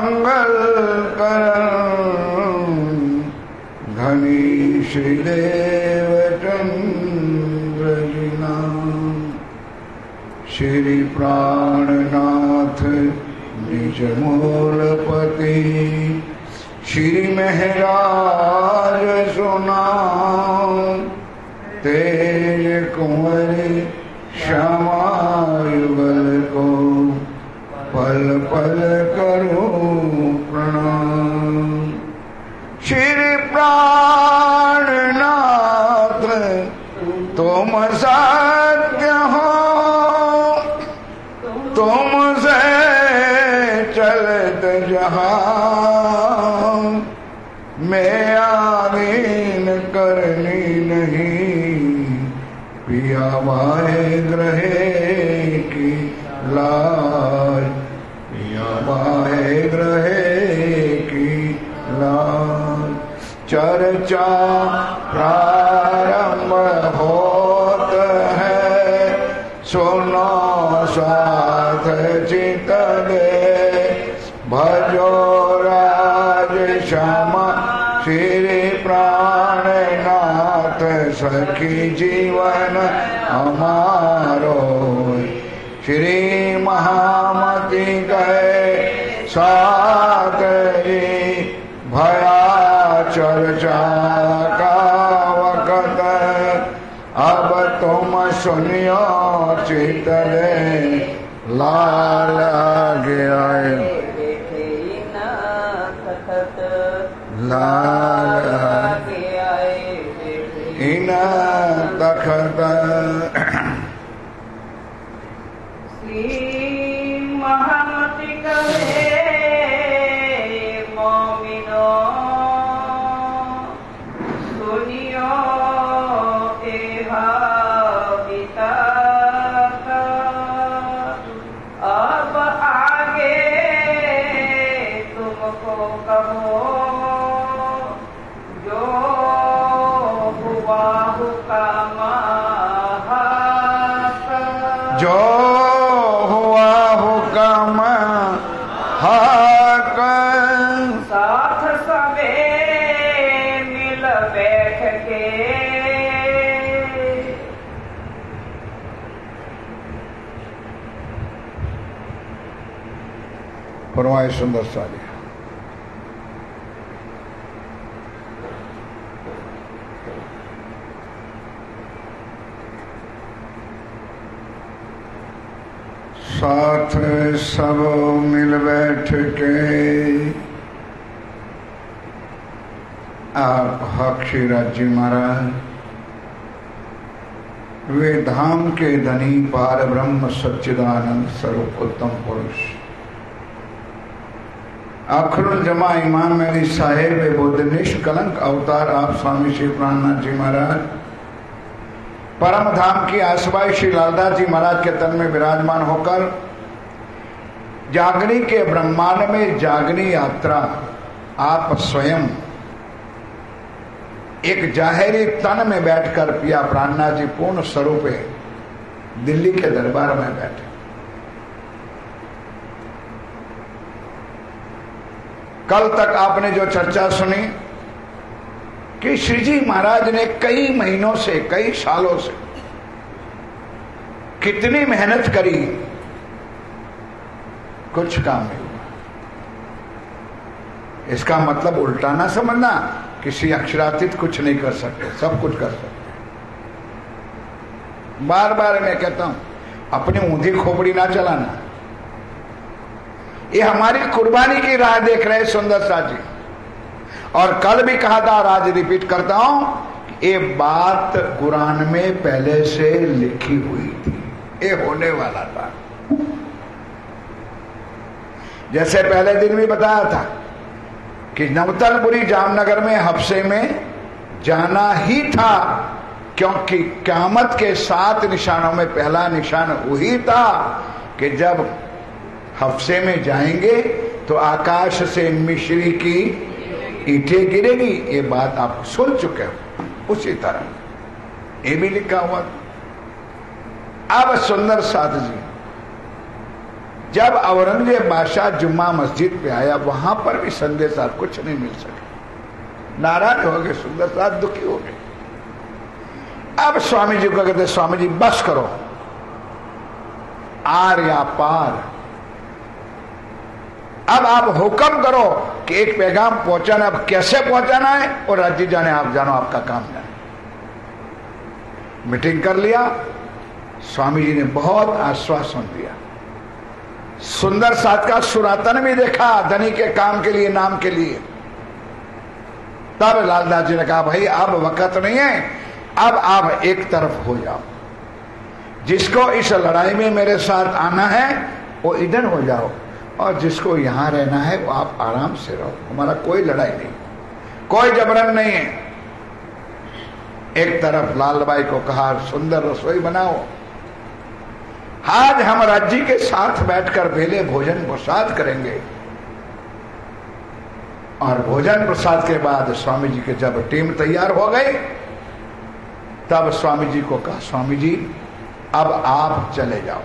मंगल करन धनी श्रीदेव चंद्र जिना श्री प्राणनाथ निज मूलपति श्री महराज सुनाओ तेज कुंवर श्यामा युगल को पल पल करो प्रणाम। श्री प्राणनाथ तुम सत्य हो तुमसे चलत जहां मैं आमीन करनी नहीं पिया बाहे ग्रहे की लाज पिया बाहे ग्रहे की लाज। चर्चा प्रारंभ होत है सुनो साथ चित दे भजो राज श्यामा श्री प्राणनाथ सखी जीवन हमारो। श्री महामति गए साथ भया चर्चा का वक़्त अब तुम सुनियो चित दे लाल आगे आए लाल आगे आए इन तखत। श्री महामति कहे मोमिनो सुनियो एहा विताता अब आगे तुमको कहो जो हुआ हुक्म जो हुआ हुक्म हक साथ सबे मिल बैठ के फरमाए सुंदर साली। साथ सब मिल बैठ के आप हक्षीराज जी महाराज वे धाम के धनी पार ब्रह्म सच्चिदानंद स्वरूप उत्तम पुरुष अखरुल जमा इमाम मेरी साहेब बुद्ध निष्कलंक अवतार आप स्वामी श्री प्राणनाथ जी महाराज परम धाम की आसबाई श्री लालदास जी महाराज के तन में विराजमान होकर जागनी के ब्रह्मांड में जागनी यात्रा आप स्वयं एक जाहिरी तन में बैठकर पिया प्राणनाथ जी पूर्ण स्वरूपे दिल्ली के दरबार में बैठे। कल तक आपने जो चर्चा सुनी कि श्री जी महाराज ने कई महीनों से कई सालों से कितनी मेहनत करी, कुछ काम नहीं हुआ। इसका मतलब उल्टा ना समझना किसी अक्षरातीत कुछ नहीं कर सकते, सब कुछ कर सकते। बार बार मैं कहता हूं अपनी ऊंधी खोपड़ी ना चलाना। ये हमारी कुर्बानी की राह देख रहे सुंदर सा जी। और कल भी कहा था, आज रिपीट करता हूं, ये बात कुरान में पहले से लिखी हुई थी, ये होने वाला था। जैसे पहले दिन भी बताया था कि नवतनपुरी जामनगर में हफ्से में जाना ही था, क्योंकि क़यामत के 7 निशानों में पहला निशान वही था कि जब हफ्से में जाएंगे तो आकाश से मिश्री की ईंटें गिरेगी। ये बात आप सुन चुके हो। उसी तरह ये भी लिखा हुआ। अब सुंदर साध जी जब औरंगजेब बादशाह जुम्मा मस्जिद पे आया, वहां पर भी संदेशा कुछ नहीं मिल सके। नाराज हो गए, सुंदर साथ दुखी हो गए। अब स्वामी जी को कहते, स्वामी जी बस करो, आर या पार, अब आप हुक्म करो कि एक पैगाम पहुंचाना, अब कैसे पहुंचाना है और राज्य जाने, आप जानो, आपका काम जाने। मीटिंग कर लिया। स्वामी जी ने बहुत आश्वासन दिया। सुंदर साथ का सुरातन भी देखा धनी के काम के लिए, नाम के लिए। तब लालदास जी ने कहा, भाई अब वक्त नहीं है, अब आप एक तरफ हो जाओ। जिसको इस लड़ाई में मेरे साथ आना है वो इधर हो जाओ, और जिसको यहां रहना है वो आप आराम से रहो। हमारा कोई लड़ाई नहीं, कोई जबरन नहीं है। एक तरफ लालबाई को कहा, सुंदर रसोई बनाओ, आज हम राज्य के साथ बैठकर बेले भोजन प्रसाद करेंगे। और भोजन प्रसाद के बाद स्वामी जी के जब टीम तैयार हो गई, तब स्वामी जी को कहा, स्वामी जी अब आप चले जाओ।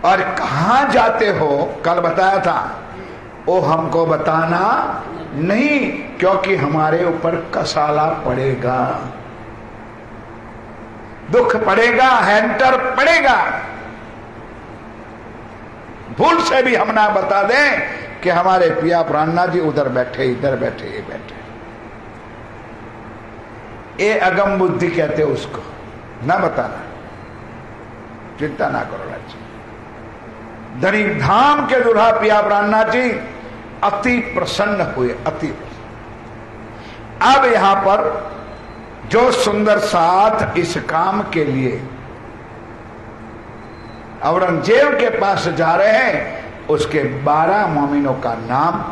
और कहां जाते हो कल बताया था, वो हमको बताना नहीं, क्योंकि हमारे ऊपर कसाला पड़ेगा, दुख पड़ेगा, हैंटर पड़ेगा। भूल से भी हम ना बता दें कि हमारे पिया प्राणनाथ जी उधर बैठे, इधर बैठे, ये बैठे। ये अगम बुद्धि कहते उसको, ना बताना, चिंता ना करो राज्य। धनी धाम के दुल्हा पिया प्राणनाथ जी अति प्रसन्न हुए, अति प्रसन्न। अब यहां पर जो सुंदर साथ इस काम के लिए औरंगजेब के पास जा रहे हैं, उसके 12 मोमिनों का नाम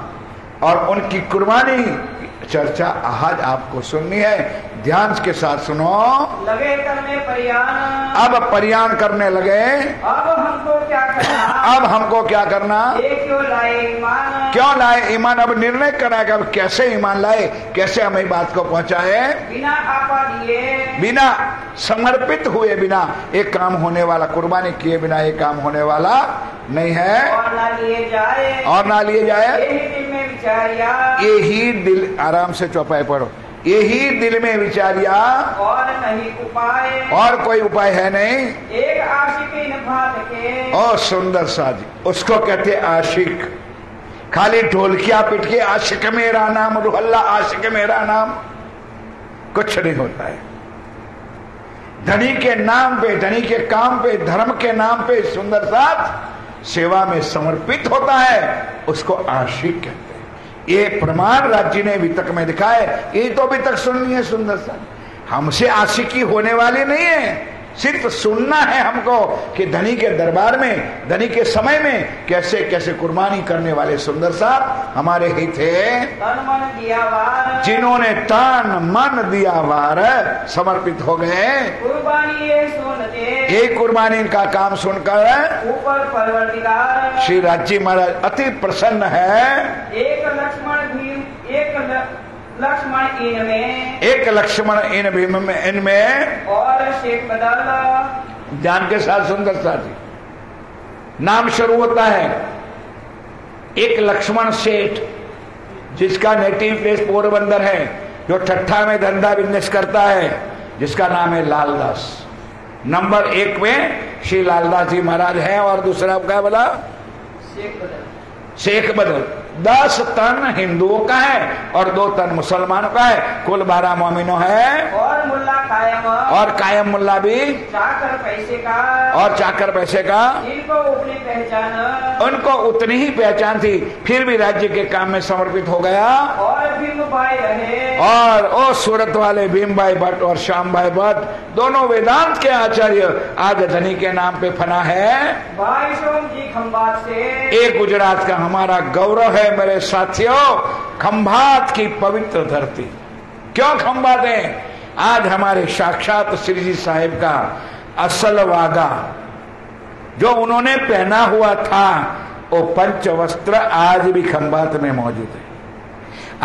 और उनकी कुर्बानी चर्चा आज आपको सुननी है। ध्यान के साथ सुनो। लगे करने परियान, अब परियान करने लगे। अब हमको क्या करना, अब हमको क्या करना, ये क्यों लाए ईमान, क्यों लाए ईमान। अब निर्णय करना कि अब कैसे ईमान लाए, कैसे हमें बात को पहुंचाए। बिना आपा दिए, बिना समर्पित हुए, बिना एक काम होने वाला, कुर्बानी किए बिना एक काम होने वाला नहीं है। और ना लिए जाए, और ना लिए जाए। यही दिल में विचारिया, यही दिल, आराम से चौपाई पढ़ो, यही दिल में विचारिया, और नहीं उपाय, और कोई उपाय है नहीं। एक आशिकीन भात के, ओ सुंदर साजी, उसको कहते आशिक। खाली ढोलकिया पिट के आशिक मेरा नाम, रुहल्ला आशिक मेरा नाम, कुछ नहीं होता है। धनी के नाम पे, धनी के काम पे, धर्म के नाम पे सुंदर साथ सेवा में समर्पित होता है, उसको आशिक कहते हैं। ये प्रमाण राज्य ने वितक में दिखाए। ये तो वितक सुननी है सुंदर साथ, हमसे आशिकी होने वाली नहीं है। सिर्फ सुनना है हमको कि धनी के दरबार में, धनी के समय में कैसे कैसे कुर्बानी करने वाले सुंदर साहब हमारे ही थे। तन मन दिया वार, जिन्होंने तन मन दिया वार, समर्पित हो गए। कुर्बानी ये सुनते, ये कुर्बानी का काम सुनकर ऊपर परवरदिगार, श्री राज्य महाराज अति प्रसन्न है। एक लक्ष्मण भीम, एक लक्ष्मण इनमें, एक लक्ष्मण इन भीम में, इनमें, और शेख बदल, ध्यान के साथ सुंदर साथी नाम शुरू होता है। एक लक्ष्मण सेठ, जिसका नेटिव प्लेस पोरबंदर है, जो ठट्ठा में धंधा बिजनेस करता है, जिसका नाम है लालदास। नंबर 1 में श्री लालदास जी महाराज है, और दूसरा क्या बोला, शेख बदल। 10 तन हिंदुओं का है और 2 तन मुसलमानों का है, कुल 12 मोमिनों है। और मुल्ला कायम, और कायम मुल्ला भी, चाकर पैसे का, और चाकर पैसे का। इनको अपनी पहचान, उनको उतनी ही पहचान थी, फिर भी राज्य के काम में समर्पित हो गया। और भीम भाई रहे, और ओ सूरत वाले भीम भाई भट्ट और श्याम भाई भट्ट, दोनों वेदांत के आचार्य, आज धनी के नाम पे फना है। भाई सोम जी खंबात से, एक गुजरात का हमारा गौरव है मेरे साथियों, खंभात की पवित्र धरती। क्यों खंभात है? आज हमारे साक्षात श्री जी साहिब का असल वागा जो उन्होंने पहना हुआ था, वो पंच वस्त्र आज भी खंभात में मौजूद है।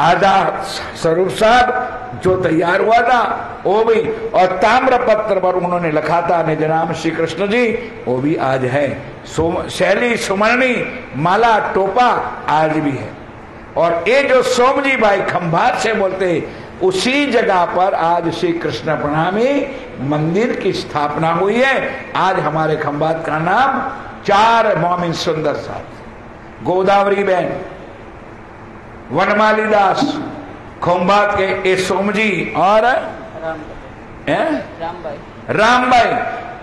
आधा स्वरूप साहब जो तैयार हुआ था वो भी, और ताम्र पत्र पर उन्होंने लिखा था निज नाम श्री कृष्ण जी, वो भी आज है। शैली सुमरणी माला टोपा आज भी है। और ये जो सोमजी भाई खंभात से बोलते, उसी जगह पर आज श्री कृष्ण प्रणामी मंदिर की स्थापना हुई है। आज हमारे खंभात का नाम 4 मोमिन सुंदर साथ, गोदावरी बहन, वनमाली दास, खंभात के ए सोमजी और राम भाई,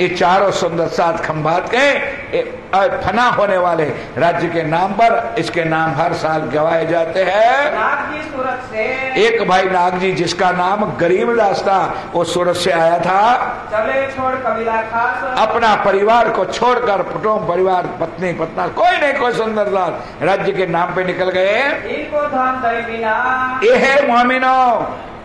ये चारों सुंदर साथ खंभात के फना होने वाले राज्य के नाम पर इसके नाम हर साल गवाए जाते हैं। नागजी सूरत से, एक भाई नागजी जिसका नाम गरीबदास था, वो सूरत से आया था। चले छोड़ कबीला खास, अपना परिवार को छोड़कर, कुटुंब परिवार, पत्नी पत्ना कोई नहीं कोई सुंदर साथ राज्य के नाम पे निकल गए। इनको धाम दे बिना, ये है मोमिनो,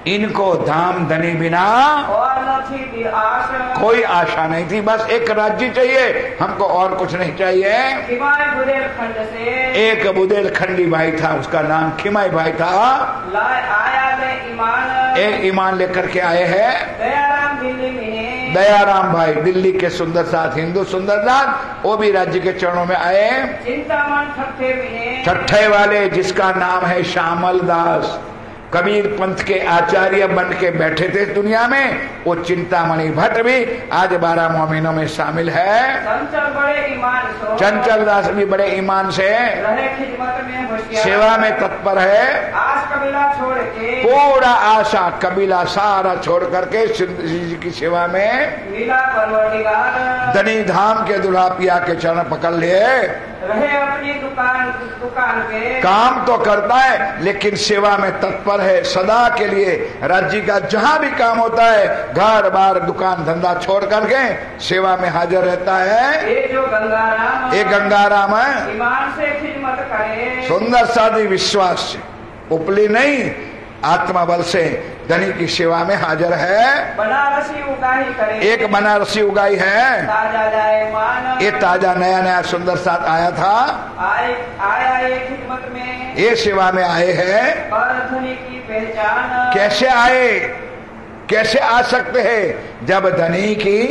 इनको धाम धनी बिना और न थी दिल आश, कोई आशा नहीं थी। बस एक राज्य चाहिए हमको, और कुछ नहीं चाहिए। खिमाई बुदेलखंड से एक बुदेलखंडी भाई था, उसका नाम खिमाई भाई था। लाए आया ले ईमान, एक ईमान लेकर के आए हैं। दयाराम दिल्ली में, दयाराम भाई दिल्ली के सुंदर साथ, हिंदू सुंदर साथ, वो भी राज्य के चरणों में आए। चिंतामन ठट्ठे में, छठे वाले जिसका नाम है श्यामल दास, कबीर पंथ के आचार्य बन के बैठे थे दुनिया में, वो चिंतामणि भट्ट भी आज 12 मोमिनों में शामिल है। चंचल बड़े ईमान सो, चंचल दास भी बड़े ईमान से रहे खिदमत में होशियार, सेवा में तत्पर है। आस कबीला छोड़ के, पूरा आशा कबीला सारा छोड़ करके जी की सेवा में मिला परवरदिगार, धनी धाम के दुल्हा पिया के चरण पकड़ लिए। रहे अपनी दुकान पे, काम तो करता है लेकिन सेवा में तत्पर है सदा के लिए। राज्य का जहां भी काम होता है, घर बार दुकान धंधा छोड़ करके सेवा में हाजिर रहता है। ये जो गंगाराम, ये गंगाराम है, ईमान से खिदमत करे, सुंदर सादी विश्वास से, उपली नहीं आत्मा बल से धनी की सेवा में हाजिर है। बनारसी उगाही करे, एक बनारसी उगाई है, ताजा जाए मान, ये ताजा नया नया सुंदर साथ आया था, आया ये खिदमत में, ये सेवा में आए हैं। और धनी की पहचान, कैसे आए, कैसे आ सकते हैं? जब धनी की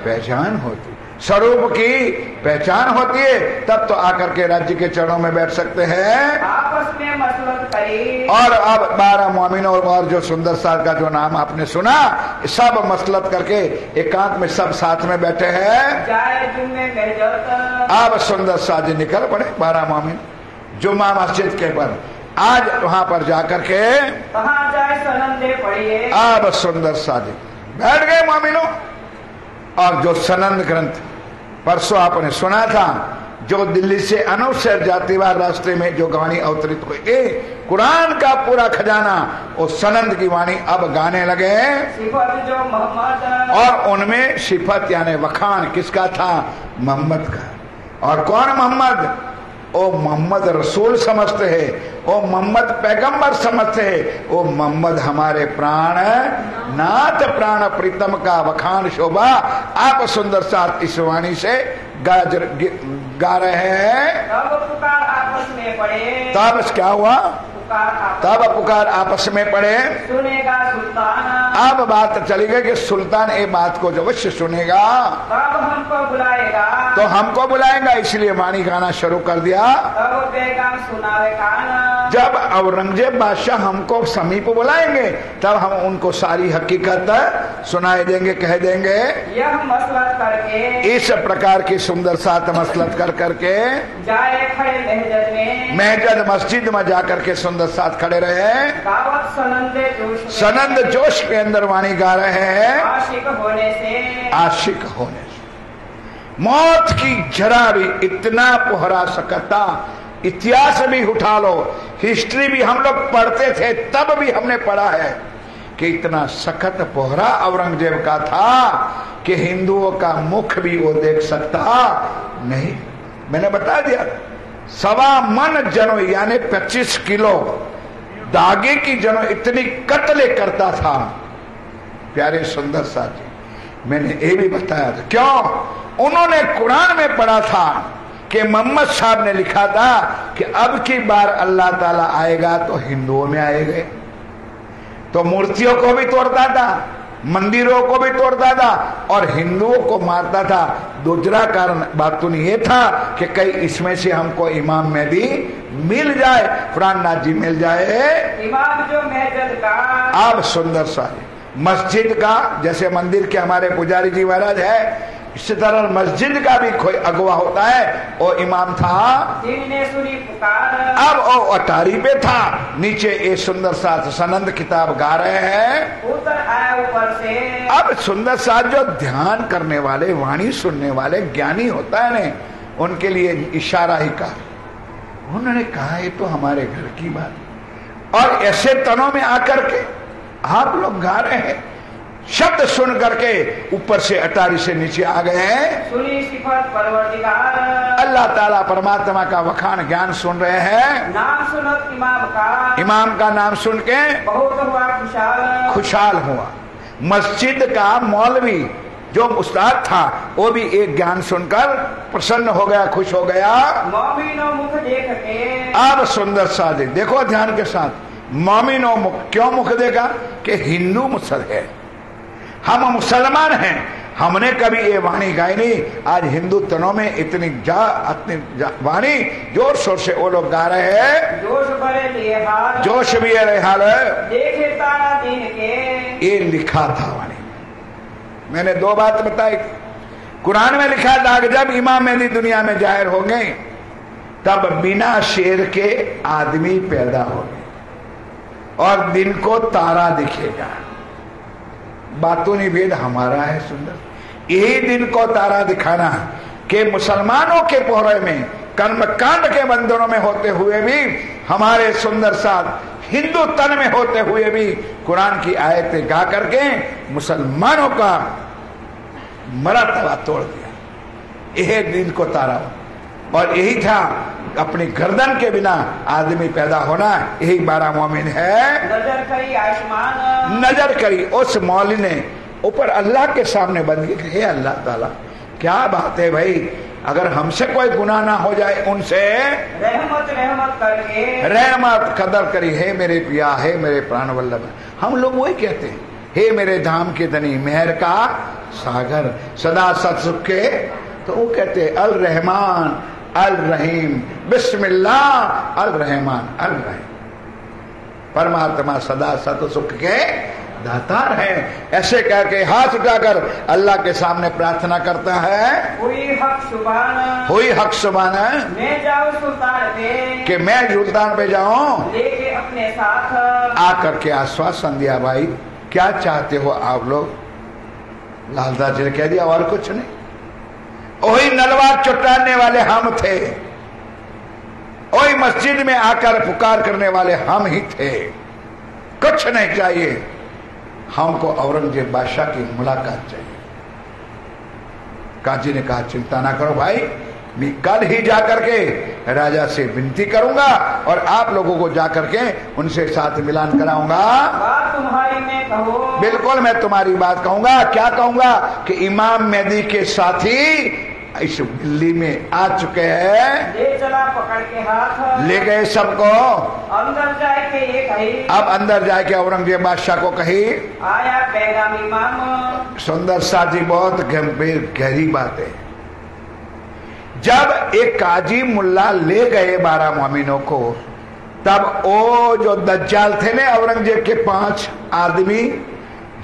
पहचान होती, स्वरूप की पहचान होती है, तब तो आकर के राज्य के चरणों में बैठ सकते हैं। आपस में मसलत करी, और अब 12 मोमिनों और जो सुंदर साथ का जो नाम आपने सुना, सब मसलत करके एकांत में सब साथ में बैठे हैं। जाए जुम्मे महजत, अब सुंदर साथ निकल पड़े 12 मोमिन जुम्मा मस्जिद के पर, आज वहां पर जाकर के कहाँ जाए सनंदे पढ़िए, अब सुंदर साथ बैठ गए मोमिनों। और जो सनंद ग्रंथ परसों आपने सुना था, जो दिल्ली से अनवसर जातीवार रास्ते में जो वाणी अवतरित हुई, कुरान का पूरा खजाना वो सनंद की वाणी अब गाने लगे। सिफत जो मोहम्मद, और उनमें सिफत यानी वखान किसका था? मोहम्मद का। और कौन मोहम्मद? ओ मोहम्मद रसूल समझते हैं, ओ मोहम्मद पैगंबर समझते हैं, ओ मोहम्मद हमारे प्राण नाथ प्राण प्रीतम का वखान शोभा आप सुंदर साथ इस वाणी से गा रहे हैं। तब पुकार आपस में पड़े, तब क्या हुआ? तब पुकार आपस में पड़े, सुनेगा सुल्तान, अब बात चली गई कि सुल्तान ये बात को अवश्य सुनेगा, तब हमको बुलाएगा, तो हमको बुलाएगा, इसलिए वाणी गाना शुरू कर दिया। तब पैगाम सुनावे काना, जब औरंगजेब बादशाह हमको समीप बुलाएंगे, तब हम उनको सारी हकीकत सुनाए देंगे, कह देंगे। यह मसलत करके, इस प्रकार की सुंदर साथ मसलत कर करके जाए खड़े महजद में, महजद मस्जिद में जाकर के सुंदर साथ खड़े रहे। दावत सनंदे जोश में, सनंद जोश के अंदर वाणी गा रहे हैं। आशिक होने से, आशिक होने से मौत की जरा भी इतना कोहरा सकता, इतिहास भी उठा लो, हिस्ट्री भी हम लोग पढ़ते थे, तब भी हमने पढ़ा है कि इतना सख्त पोहरा औरंगजेब का था कि हिंदुओं का मुख भी वो देख सकता नहीं। मैंने बता दिया, 1.25 मन जनो यानी 25 किलो दागे की जनो इतनी कत्ले करता था प्यारे सुंदर साथी। मैंने ये भी बताया था, क्यों? उन्होंने कुरान में पढ़ा था कि मोहम्मद साहब ने लिखा था कि अब की बार अल्लाह ताला आएगा तो हिंदुओं में आएंगे, तो मूर्तियों को भी तोड़ता था, मंदिरों को भी तोड़ता था और हिंदुओं को मारता था। दूसरा कारण बातून ये था कि कहीं इसमें से हमको इमाम मेहदी मिल जाए, फुरान जी मिल जाए। इमाम जो महजिद का अब सुंदर सा मस्जिद का, जैसे मंदिर के हमारे पुजारी जी महाराज है, इसी तरह मस्जिद का भी कोई अगवा होता है। वो इमाम था, जिनने सुनी पुकार, अब वो अटारी पे था, नीचे ये सुंदर सा सनंद किताब गा रहे हैं, उतर आया ऊपर से। अब सुंदर सा जो ध्यान करने वाले, वाणी सुनने वाले ज्ञानी होता है ना, उनके लिए इशारा ही कहा। उन्होंने कहा ये तो हमारे घर की बात, और ऐसे तनों में आकर के आप लोग गा रहे हैं। शब्द सुन करके ऊपर से अटारी से नीचे आ गए हैं। सुनी सिफत परवरदिगार, अल्लाह ताला परमात्मा का वखान ज्ञान सुन रहे हैं। नाम सुनत इमाम का नाम सुन के बहुत हुआ खुशहाल, खुशहाल हुआ। मस्जिद का मौलवी जो उस्ताद था वो भी एक ज्ञान सुनकर प्रसन्न हो गया, खुश हो गया। मोमिनो मुख देख के, अब सुंदर सा देखो ध्यान के साथ, मोमिनो मुख, क्यों मुख देखा कि हिंदू मुसल है, हम मुसलमान हैं। हमने कभी ये वाणी गाई नहीं, आज हिंदू तनों में इतनी वाणी जोर शोर से वो लोग गा रहे हैं। जोश भरे लिए हाल, जोश भी है हाल है, देखे तारा दिन के। ये लिखा था वाणी। मैंने दो बात बताई, कुरान में लिखा था कि जब इमाम मेहदी दुनिया में जाहिर होंगे तब बिना शेर के आदमी पैदा होंगे और दिन को तारा दिखेगा। बातूनी भेद हमारा है सुंदर। यही दिन को तारा दिखाना कि मुसलमानों के पोहरे में, कर्मकांड के बंधनों में होते हुए भी, हमारे सुंदर साथ हिंदू तन में होते हुए भी कुरान की आयतें गा करके मुसलमानों का मर्तबा तोड़ दिया। यही दिन को तारा, और यही था अपनी गर्दन के बिना आदमी पैदा होना। यही 12 मोमिन है। नजर करी आसमान, नजर करी उस मौली ने ऊपर अल्लाह के सामने बंद की, हे अल्लाह ताला क्या बात है भाई, अगर हमसे कोई गुनाह ना हो जाए उनसे रहमत करके, रहमत कदर करी, हे मेरे पिया, हे मेरे प्राण वल्लभ। हम लोग वही कहते हैं, हे मेरे धाम के धनी, मेहर का सागर, सदा सत्सुख के। तो वो कहते अल रहमान अल रहीम, बिस्मिल्लाह अल रहमान अल रहीम। परमात्मा सदा सत सुख के दातार है। ऐसे कह के हाथ उठाकर अल्लाह के सामने प्रार्थना करता है, हुई हक सुबाना, मैं जाऊं सुल्तान पे, कि मैं सुल्तान पे जाऊं, लेके अपने साथ। आकर के आश्वासन दिया, भाई क्या चाहते हो आप लोग? लालदास जी ने कह दिया और कुछ नहीं, वही नलवा चुटाने वाले हम थे, वही मस्जिद में आकर पुकार करने वाले हम ही थे, कुछ नहीं चाहिए, हमको औरंगजेब बादशाह की मुलाकात चाहिए। काजी ने कहा चिंता ना करो भाई, मैं कल ही जाकर के राजा से विनती करूंगा और आप लोगों को जाकर के उनसे साथ मिलान कराऊंगा। बात तुम्हारी मैं कहूं, बिल्कुल मैं तुम्हारी बात कहूंगा। क्या कहूंगा कि इमाम मेहदी के साथी इस दिल्ली में आ चुके हैं, ले चला पकड़ के हाथ, ले गए सबको, अंदर जाए के ये कही, अब अंदर जाके औरंगजेब बादशाह को कही, आया पैगाम इमाम। सुंदर सा जी बहुत गंभीर गहरी बात है। जब एक काजी मुल्ला ले गए 12 मोमिनों को, तब वो जो दज्जाल थे ना औरंगजेब के 5 आदमी,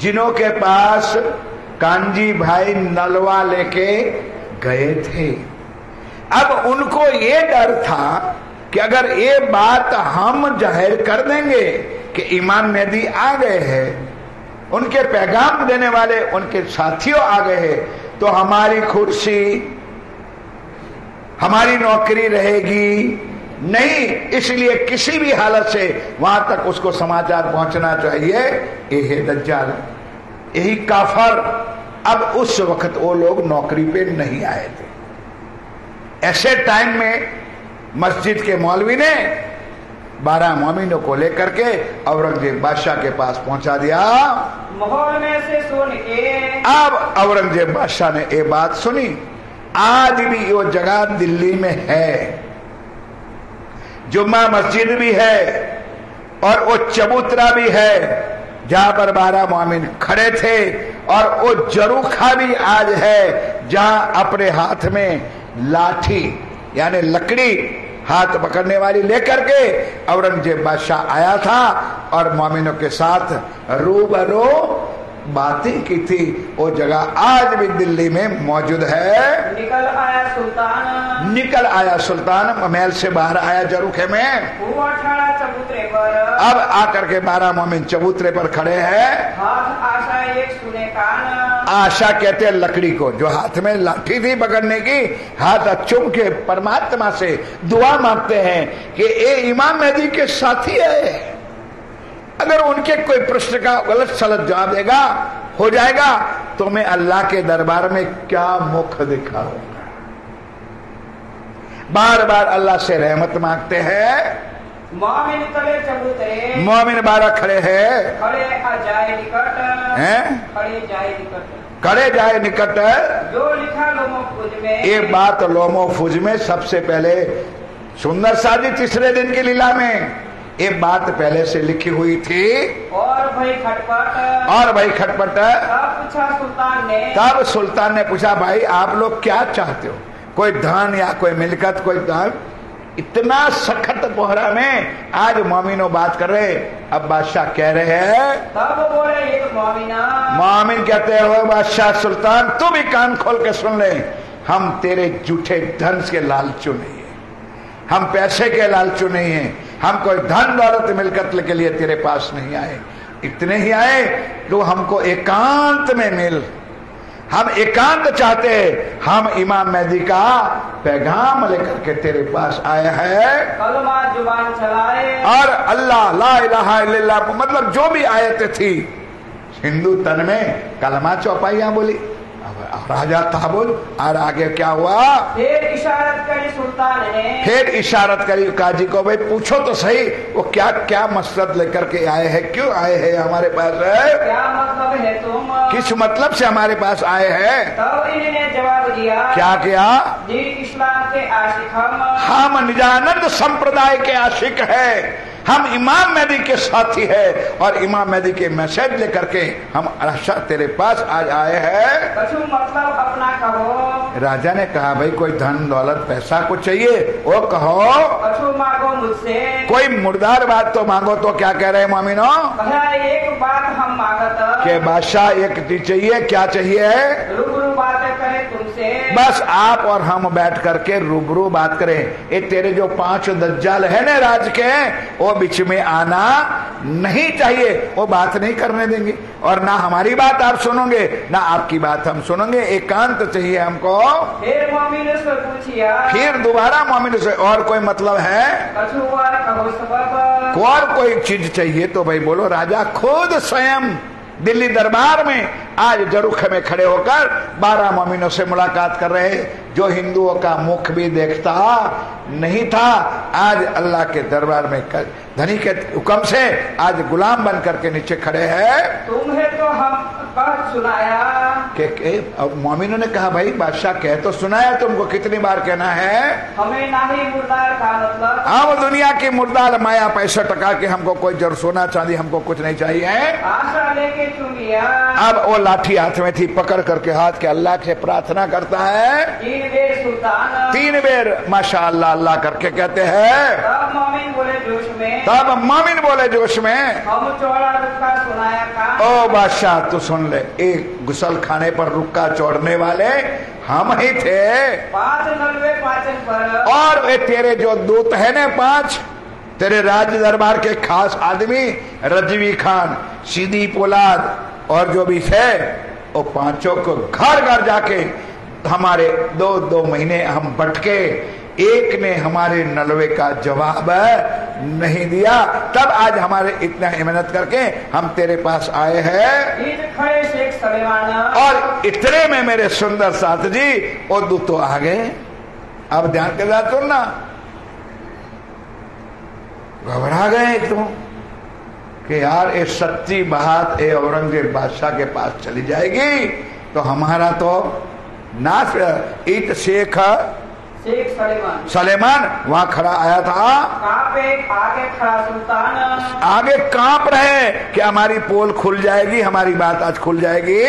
जिन्हों के पास कांजी भाई नलवा लेके गए थे, अब उनको ये डर था कि अगर ये बात हम जाहिर कर देंगे कि इमाम मेहदी आ गए हैं, उनके पैगाम देने वाले उनके साथियों आ गए हैं, तो हमारी कुर्सी, हमारी नौकरी रहेगी नहीं। इसलिए किसी भी हालत से वहां तक उसको समाचार पहुंचना चाहिए। यही दज्जाल, यही काफर। अब उस वक्त वो लोग नौकरी पे नहीं आए थे। ऐसे टाइम में मस्जिद के मौलवी ने 12 मोमिनों को लेकर के औरंगजेब बादशाह के पास पहुंचा दिया। माहौल में से सुन के अब औरंगजेब बादशाह ने ये बात सुनी। आज भी वो जगह दिल्ली में है, जुम्मा मस्जिद भी है और वो चबूतरा भी है जहां पर 12 मोमिन खड़े थे, और वो जरूखा भी आज है जहां अपने हाथ में लाठी यानी लकड़ी हाथ पकड़ने वाली लेकर के औरंगजेब बादशाह आया था और मोमिनों के साथ रूबरू बातें की थी। वो जगह आज भी दिल्ली में मौजूद है। निकल आया सुल्तान, निकल आया सुल्तान, महल से बाहर आया जरूखे में। हुआ खड़ा चबूतरे पर, अब आकर के 12 मोमिन चबूतरे पर खड़े हैं। हाथ आशा एक सुने कान, आशा कहते हैं लकड़ी को, जो हाथ में लाठी थी पकड़ने की, हाथ चुम के परमात्मा से दुआ मांगते हैं कि ए इमाम मेहदी के साथी है, अगर उनके कोई प्रश्न का गलत सलत जवाब देगा हो जाएगा तो मैं अल्लाह के दरबार में क्या मुख दिखाऊंगा। बार बार अल्लाह से रहमत मांगते हैं। मोमिन तले चबूतरे, मोमिन 12 खड़े हैं, खड़े जाए निकट हैं? खड़े जाए निकट, खड़े जाए निकट। जो लिखा लोमो फुज में, एक बात लोमो फुज में सबसे पहले सुंदर शादी तीसरे दिन की लीला में एक बात पहले से लिखी हुई थी। और भाई खटपट, और भाई खटपट। तब पूछा सुल्तान ने, तब सुल्तान ने पूछा भाई आप लोग क्या चाहते हो, कोई धन या कोई मिलकत, कोई धन? इतना सख्त कोहरा में आज मोमिनों बात कर रहे। अब बादशाह कह रहे हैं, तब बोले एक मोमिना, मोमिन कहते हो बादशाह सुल्तान तू भी कान खोल के सुन ले, हम तेरे झूठे धन के लालचू नहीं है, हम पैसे के लालचू नहीं है, हम कोई धन दौलत मिलकत के लिए तेरे पास नहीं आए, इतने ही आए तो हमको एकांत में मिल, हम एकांत चाहते हैं, हम इमाम मेहदी का पैगाम लेकर के तेरे पास आए हैं। कलमा जुबान चलाए, और अल्लाह ला इलाहा इल्लल्लाह मतलब जो भी आयतें थी हिंदू तन में कलमा चौपाइयां बोली। राजा ताबुल और आगे क्या हुआ? फिर इशारत करी सुल्तान ने, फिर इशारत करी काजी को, भाई पूछो तो सही वो क्या क्या मकसद लेकर के आए हैं, क्यों आए हैं हमारे पास है, क्या मतलब है तुम, किस मतलब से हमारे पास आए हैं? तब इन्होंने जवाब दिया, क्या किया? दीन इस्लाम के आशिक हम निजानंद संप्रदाय के आशिक है, हम इमाम मेहदी के साथी है और इमाम मेहदी के मैसेज लेकर के हम आशा तेरे पास आज आए हैं। मतलब अपना कहो। राजा ने कहा भाई कोई धन दौलत पैसा कुछ चाहिए वो कहो, मांगो मुझसे, कोई मुर्दार बात तो मांगो। तो क्या कह रहे हैं मोमिनो? एक बात हम मांगत के बादशाह एक चीज चाहिए, क्या चाहिए? रूबरू बातें करें तुमसे, बस आप और हम बैठ करके रूबरू बात करें। ये तेरे जो 5 दज्जाल है ना राज के, वो बीच में आना नहीं चाहिए, वो बात नहीं करने देंगे और ना हमारी बात आप सुनोगे ना आपकी बात हम सुनेंगे, एकांत चाहिए हमको। फिर मोमिन से पूछिया, फिर दोबारा मोमिन से और कोई मतलब है? और कोई चीज चाहिए तो भाई बोलो। राजा खुद स्वयं दिल्ली दरबार में आज जरूख में खड़े होकर 12 मोमिनों से मुलाकात कर रहे, जो हिंदुओं का मुख भी देखता नहीं था, आज अल्लाह के दरबार में धनी के हुक्म से आज गुलाम बन करके नीचे खड़े हैं। तुम्हें तो हम कह सुनाया अब मोमिनों ने कहा भाई बादशाह कह तो सुनाया, तुमको कितनी बार कहना है? हमें ना ही मुर्दार का मतलब, हम दुनिया की मुर्दार माया पैसा टका के हमको कोई जर सोना चांदी हमको कुछ नहीं चाहिए। आशा लेके चुन लिया। अब वो लाठी हाथ में थी, पकड़ करके हाथ के अल्लाह से प्रार्थना करता है 3 बेर सुल्तान, 3 बेर माशाअल्लाह अल्लाह करके कहते हैं। तब मोमिन बोले जोश में, तब मोमिन बोले जोश में, हम चौड़ा रुक्का सुनाया का। ओ बादशाह तू सुन ले, एक गुसल खाने पर रुक्का चौड़ने वाले हम ही थे। 5 नलवे पाचन पर, और वे तेरे जो दूत है ना 5 तेरे राज दरबार के खास आदमी, रजवी खान, सीधी पोलाद और जो भी थे, वो 5 को घर घर जाके हमारे 2 महीने हम भटके, एक ने हमारे नलवे का जवाब नहीं दिया। तब आज हमारे इतना मेहनत करके हम तेरे पास आए हैं। खड़े शेख सलेमान, और इतने में मेरे सुंदर साथ जी वो दूत तो आ गए। अब ध्यान के साथ सुनना, घबरा गए तुम कि यार ये सच्ची बात ये औरंगजेब बादशाह के पास चली जाएगी तो हमारा तो नाश। इत शेख शेख सलेमान सलेमान वहां खड़ा आया था। आगे खड़ा सुल्तान, आगे कांप रहे कि हमारी पोल खुल जाएगी, हमारी बात आज खुल जाएगी।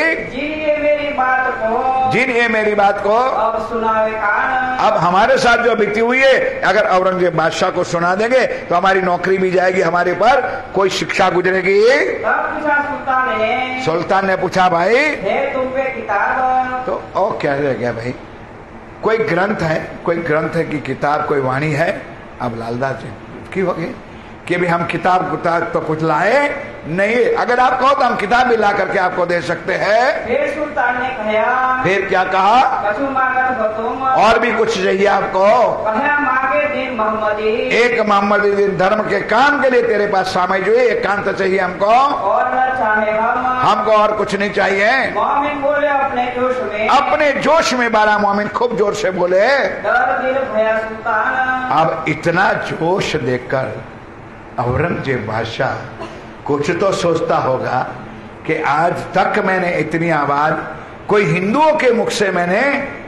जिन ये मेरी बात को अब सुनावे कान। अब हमारे साथ जो बीती हुई है अगर औरंगजेब बादशाह को सुना देंगे तो हमारी नौकरी भी जाएगी, हमारे पर कोई शिक्षा गुजरेगी। तब पूछा सुल्तान ने पूछा भाई है तुम पे किताब? तो और क्या रह गया भाई, कोई ग्रंथ है, कोई ग्रंथ है कि किताब, कोई वाणी है? अब लालदास जी की हो गई कि भी हम किताब तो कुछ लाए नहीं, अगर आप कहो तो हम किताब भी ला करके आपको दे सकते हैं। फिर सुल्तान ने कहा, फिर क्या कहा? और भी कुछ चाहिए आपको? मांगे दिन मोहम्मदी, एक मोहम्मदी दिन धर्म के काम के लिए तेरे पास सामय जो है एक काम तो चाहिए हमको, और न चाहे हमको और कुछ नहीं चाहिए। मोमिन बोले अपने जोश में 12 मोमिन खूब जोर से बोले। डर दिल भया सुल्तान। अब इतना जोश देखकर औरंगजेब बादशाह कुछ तो सोचता होगा कि आज तक मैंने इतनी आवाज कोई हिंदुओं के मुख से मैंने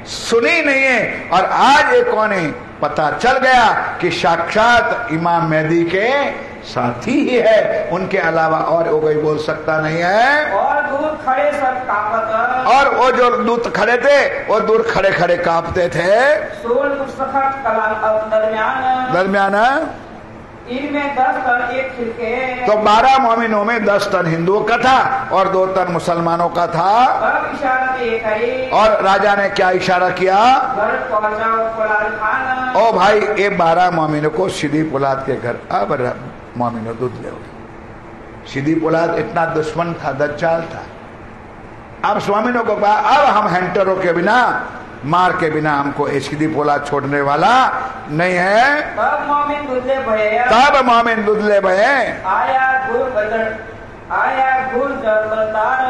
सुनी नहीं है, और आज एक कोने पता चल गया कि साक्षात इमाम मेहदी के साथी ही है, उनके अलावा और वो कोई बोल सकता नहीं है। और दूर खड़े सब कांपत, और वो जो दूत खड़े थे वो दूर खड़े खड़े कांपते थे। दरमियान इनमें 10 टन एक खिलके, तो 12 मोमिनों में 10 टन हिंदुओं का था और 2 टन मुसलमानों का था। अब इशारा और राजा ने क्या इशारा किया? घर पहुंचाओ पुलाद खान। ओ भाई ये 12 मोमिनों को सीधी पुलाद के घर, अब मोमिनों दूध ले। सीधी पुलाद इतना दुश्मन था, दज्जाल था। अब स्वामिनों को कहा अब हम हैंटरों के बिना, मार के बिना हमको सीधी पोलाद छोड़ने वाला नहीं है। तब मोमिन दुधले भये आया गुर जरबदार,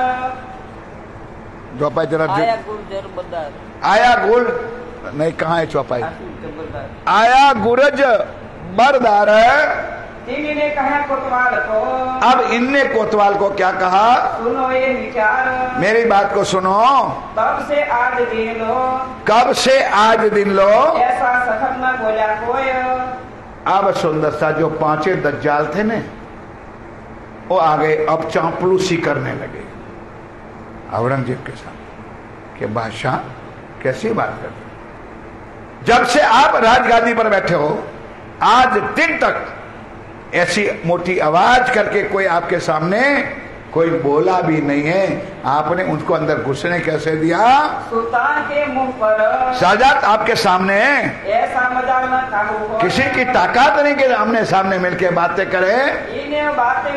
चौपाई जरा आया गुर जरबदार, आया गुल नहीं, कहाँ है चौपाई? आया गुरज बरदार। इन्हें कहा कोतवाल को, अब इनने कोतवाल को क्या कहा? सुनो ये विचार, मेरी बात को सुनो। तब से आज दिन लो, कब से आज दिन लो, ऐसा सखत न बोला कोई। अब सुंदर सा जो 5 दज्जाल थे ने वो आ गए, अब चापलूसी करने लगे औरंगजेब के साथ कि बादशाह कैसी बात करते, जब से आप राजगादी पर बैठे हो आज दिन तक ऐसी मोटी आवाज करके कोई आपके सामने कोई बोला भी नहीं है, आपने उनको अंदर घुसने कैसे दिया? सुल्तान के मुंह पर शाहजाद आपके सामने ऐसा मजाक न था, किसी की ताकत नहीं कि आमने सामने मिलके बातें करे। इन्हें बातें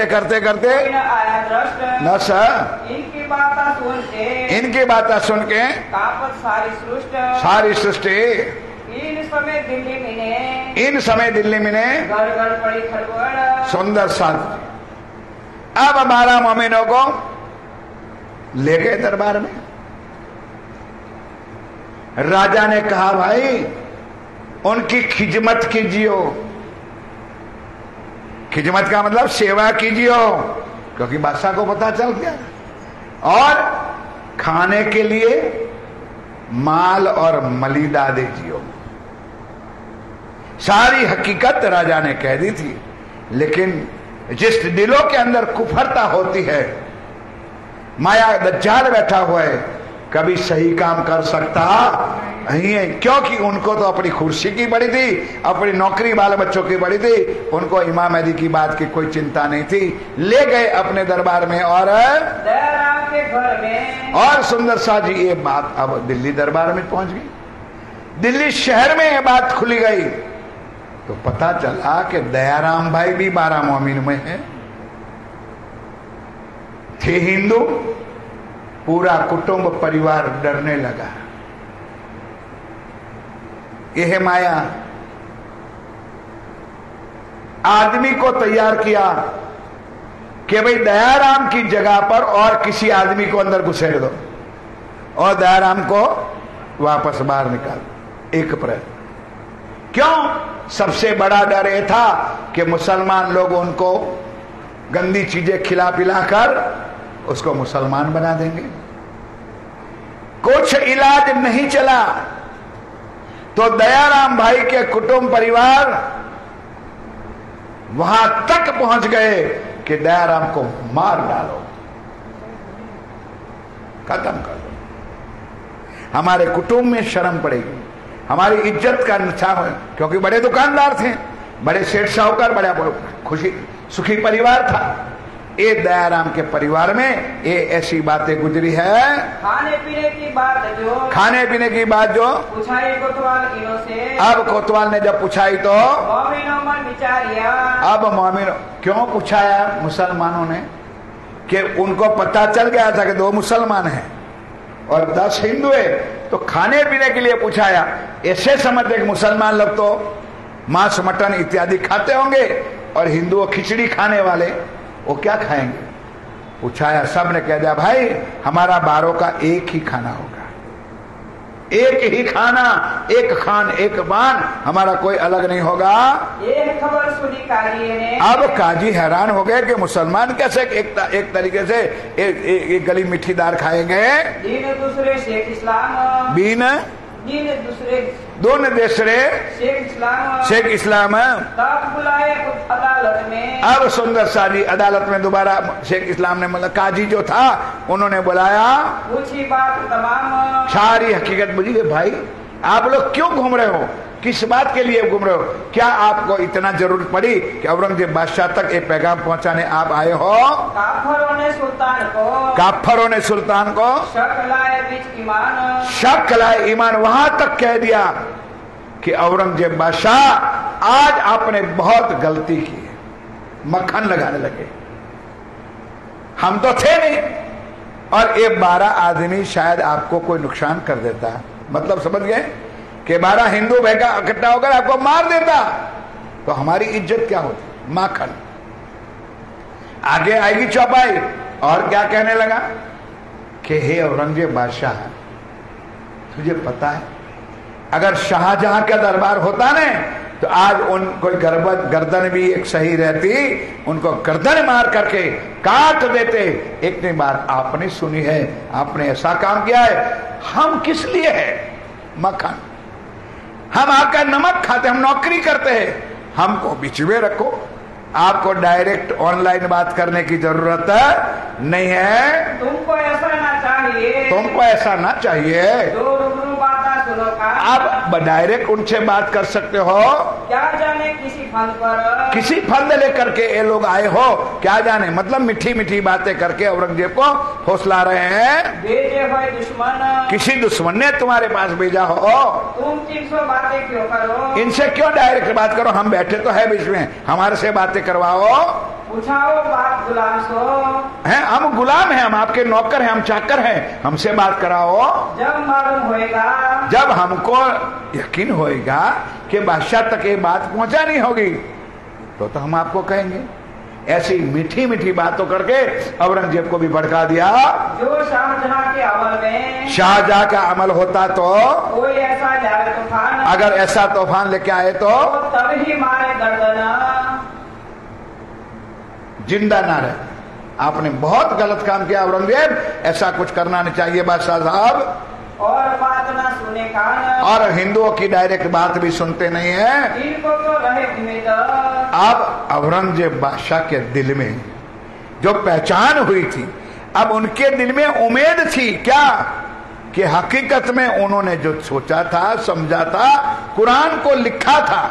करते करते आया दृष्ट, न सर इनकी बातें सुन के कापत सारी सृष्टि। इन समय दिल्ली में घर पड़ी खड़बड़। सुंदर सा अब 12 मोमिनों को ले गए दरबार में। राजा ने कहा भाई उनकी खिदमत कीजियो, खिदमत का मतलब सेवा कीजियो, क्योंकि बादशाह को पता चल गया। और खाने के लिए माल और मलिदा दीजियो। सारी हकीकत राजा ने कह दी थी, लेकिन जिस दिलों के अंदर कुफरता होती है, माया दज्जाल बैठा हुआ है, कभी सही काम कर सकता नहीं है, क्योंकि उनको तो अपनी कुर्सी की बड़ी थी, अपनी नौकरी बाल बच्चों की बड़ी थी, उनको इमाम मेहदी की बात की कोई चिंता नहीं थी। ले गए अपने दरबार में और दयाराम के घर में। और सुंदर शाह जी ये बात अब दिल्ली दरबार में पहुंच गई, दिल्ली शहर में ये बात खुली गई तो पता चला कि दयाराम भाई भी 12 मोमिन में है, थे हिंदू। पूरा कुटुंब परिवार डरने लगा। यह माया आदमी को तैयार किया कि भाई दयाराम की जगह पर और किसी आदमी को अंदर घुसेड़ दो और दयाराम को वापस बाहर निकाल। एक प्रयत्न क्यों? सबसे बड़ा डर यह था कि मुसलमान लोग उनको गंदी चीजें खिला पिलाकर उसको मुसलमान बना देंगे। कुछ इलाज नहीं चला, तो दयाराम भाई के कुटुंब परिवार वहां तक पहुंच गए कि दयाराम को मार डालो, खत्म कर दो। हमारे कुटुंब में शर्म पड़ेगी, हमारी इज्जत का नुकसान हो, क्योंकि बड़े दुकानदार थे, बड़े सेठ साहूकार, बड़ा खुशी सुखी परिवार था। ये दयाराम के परिवार में ये ऐसी बातें गुजरी है। खाने पीने की बात जो पूछाई कोतवाल इनो से। अब कोतवाल ने जब पूछाई तो मोमिनो मन विचारिया। अब मोमिनो क्यों पूछाया मुसलमानों ने, कि उनको पता चल गया था कि 2 मुसलमान हैं और 10 हिंदू है, तो खाने पीने के लिए पूछाया। ऐसे समझते कि मुसलमान लोग तो मांस मटन इत्यादि खाते होंगे और हिंदू खिचड़ी खाने वाले वो क्या खाएंगे। पूछाया, सब ने कह दिया भाई हमारा 12 का एक ही खाना होगा, एक ही खाना, एक खान एक बान, हमारा कोई अलग नहीं होगा। ये खबर सुनी काजी ने। अब काजी हैरान हो गए कि मुसलमान कैसे एक तरीके से एक गली मिठी दार खाएंगे। दीन दूसरे शेख इस्लाम, दोनों दूसरे शेख इस्लाम। तब बुलाए अदालत में। अब सुंदर शादी अदालत में दोबारा शेख इस्लाम ने, मतलब काजी जो था उन्होंने बुलाया, पूछी बात तमाम, सारी हकीकत बुझी। भाई आप लोग क्यों घूम रहे हो, किस बात के लिए घूम रहे हो, क्या आपको इतना जरूरत पड़ी कि औरंगजेब बादशाह तक ये पैगाम पहुंचाने आप आए हो। काफरों ने सुल्तान को शक लाए ईमान वहां तक कह दिया कि औरंगजेब बादशाह आज आपने बहुत गलती की है। मक्खन लगाने लगे, हम तो थे नहीं, और ये 12 आदमी शायद आपको कोई नुकसान कर देता, मतलब समझ गए कि 12 हिंदू भैया इकट्ठा होकर आपको मार देता तो हमारी इज्जत क्या होती। माखन आगे आएगी चौपाई, और क्या कहने लगा कि हे औरंगजेब बादशाह, तुझे पता है अगर शाहजहां का दरबार होता ना तो आज उन कोई गर्दन भी एक सही रहती, उनको गर्दन मार करके काट देते। एक ने बात आपने सुनी है, आपने ऐसा काम किया है, हम किस लिए है मक्खन, हम आपका नमक खाते, हम नौकरी करते हैं, हमको बीच में रखो। आपको डायरेक्ट ऑनलाइन बात करने की जरूरत नहीं है, तुमको ऐसा ना चाहिए, जो रूबरू बात सुनो का, आप डायरेक्ट उनसे बात कर सकते हो। क्या जाने किसी फंद लेकर के ये लोग आए हो, क्या जाने, मतलब मीठी मीठी बातें करके औरंगजेब को हौसला रहे हैं। भेजे हुए दुश्मन, किसी दुश्मन ने तुम्हारे पास भेजा हो, तुम 300 बातें क्यों करो, इनसे क्यों डायरेक्ट बात करो, हम बैठे तो है बीच में, हमारे से बातें करवाओ। पूछाओ बात गुलाम सो हैं, हम गुलाम हैं, हम आपके नौकर हैं, हम चाकर हैं, हमसे बात कराओ। जब मालूम होएगा, जब हमको यकीन होएगा कि बादशाह तक ये बात पहुंचा नहीं होगी तो हम आपको कहेंगे। ऐसी मीठी मीठी बातों करके औरंगजेब को भी भड़का दिया। जो शाहजहां के अमल में, शाहजहां का अमल होता तो कोई ऐसा जाए तूफान, अगर ऐसा तूफान लेके आए तो तब ही मारे गर्दन, जिंदा ना रहे। आपने बहुत गलत काम किया औरंगजेब, ऐसा कुछ करना नहीं चाहिए बादशाह साहब। और बात ना सुने कान, और हिंदुओं की डायरेक्ट बात भी सुनते नहीं है। इनको तो रहे उम्मीद। अब औरंगजेब बादशाह के दिल में जो पहचान हुई थी, अब उनके दिल में उम्मीद थी क्या, कि हकीकत में उन्होंने जो सोचा था, समझा था, कुरान को लिखा था,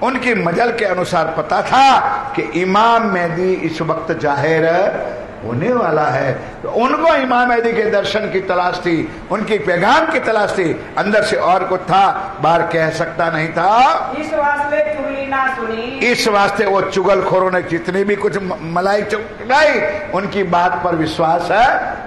उनकी मजल के अनुसार पता था कि इमाम मेहदी इस वक्त जाहिर होने वाला है। तो उनको इमाम मेहदी के दर्शन की तलाश थी, उनकी पैगाम की तलाश थी, अंदर से और कुछ था, बाहर कह सकता नहीं था। इस वास्ते चुगली ना सुनी, इस वास्ते वो चुगलखोरों ने जितनी भी कुछ मलाई चुगलाई, उनकी बात पर विश्वास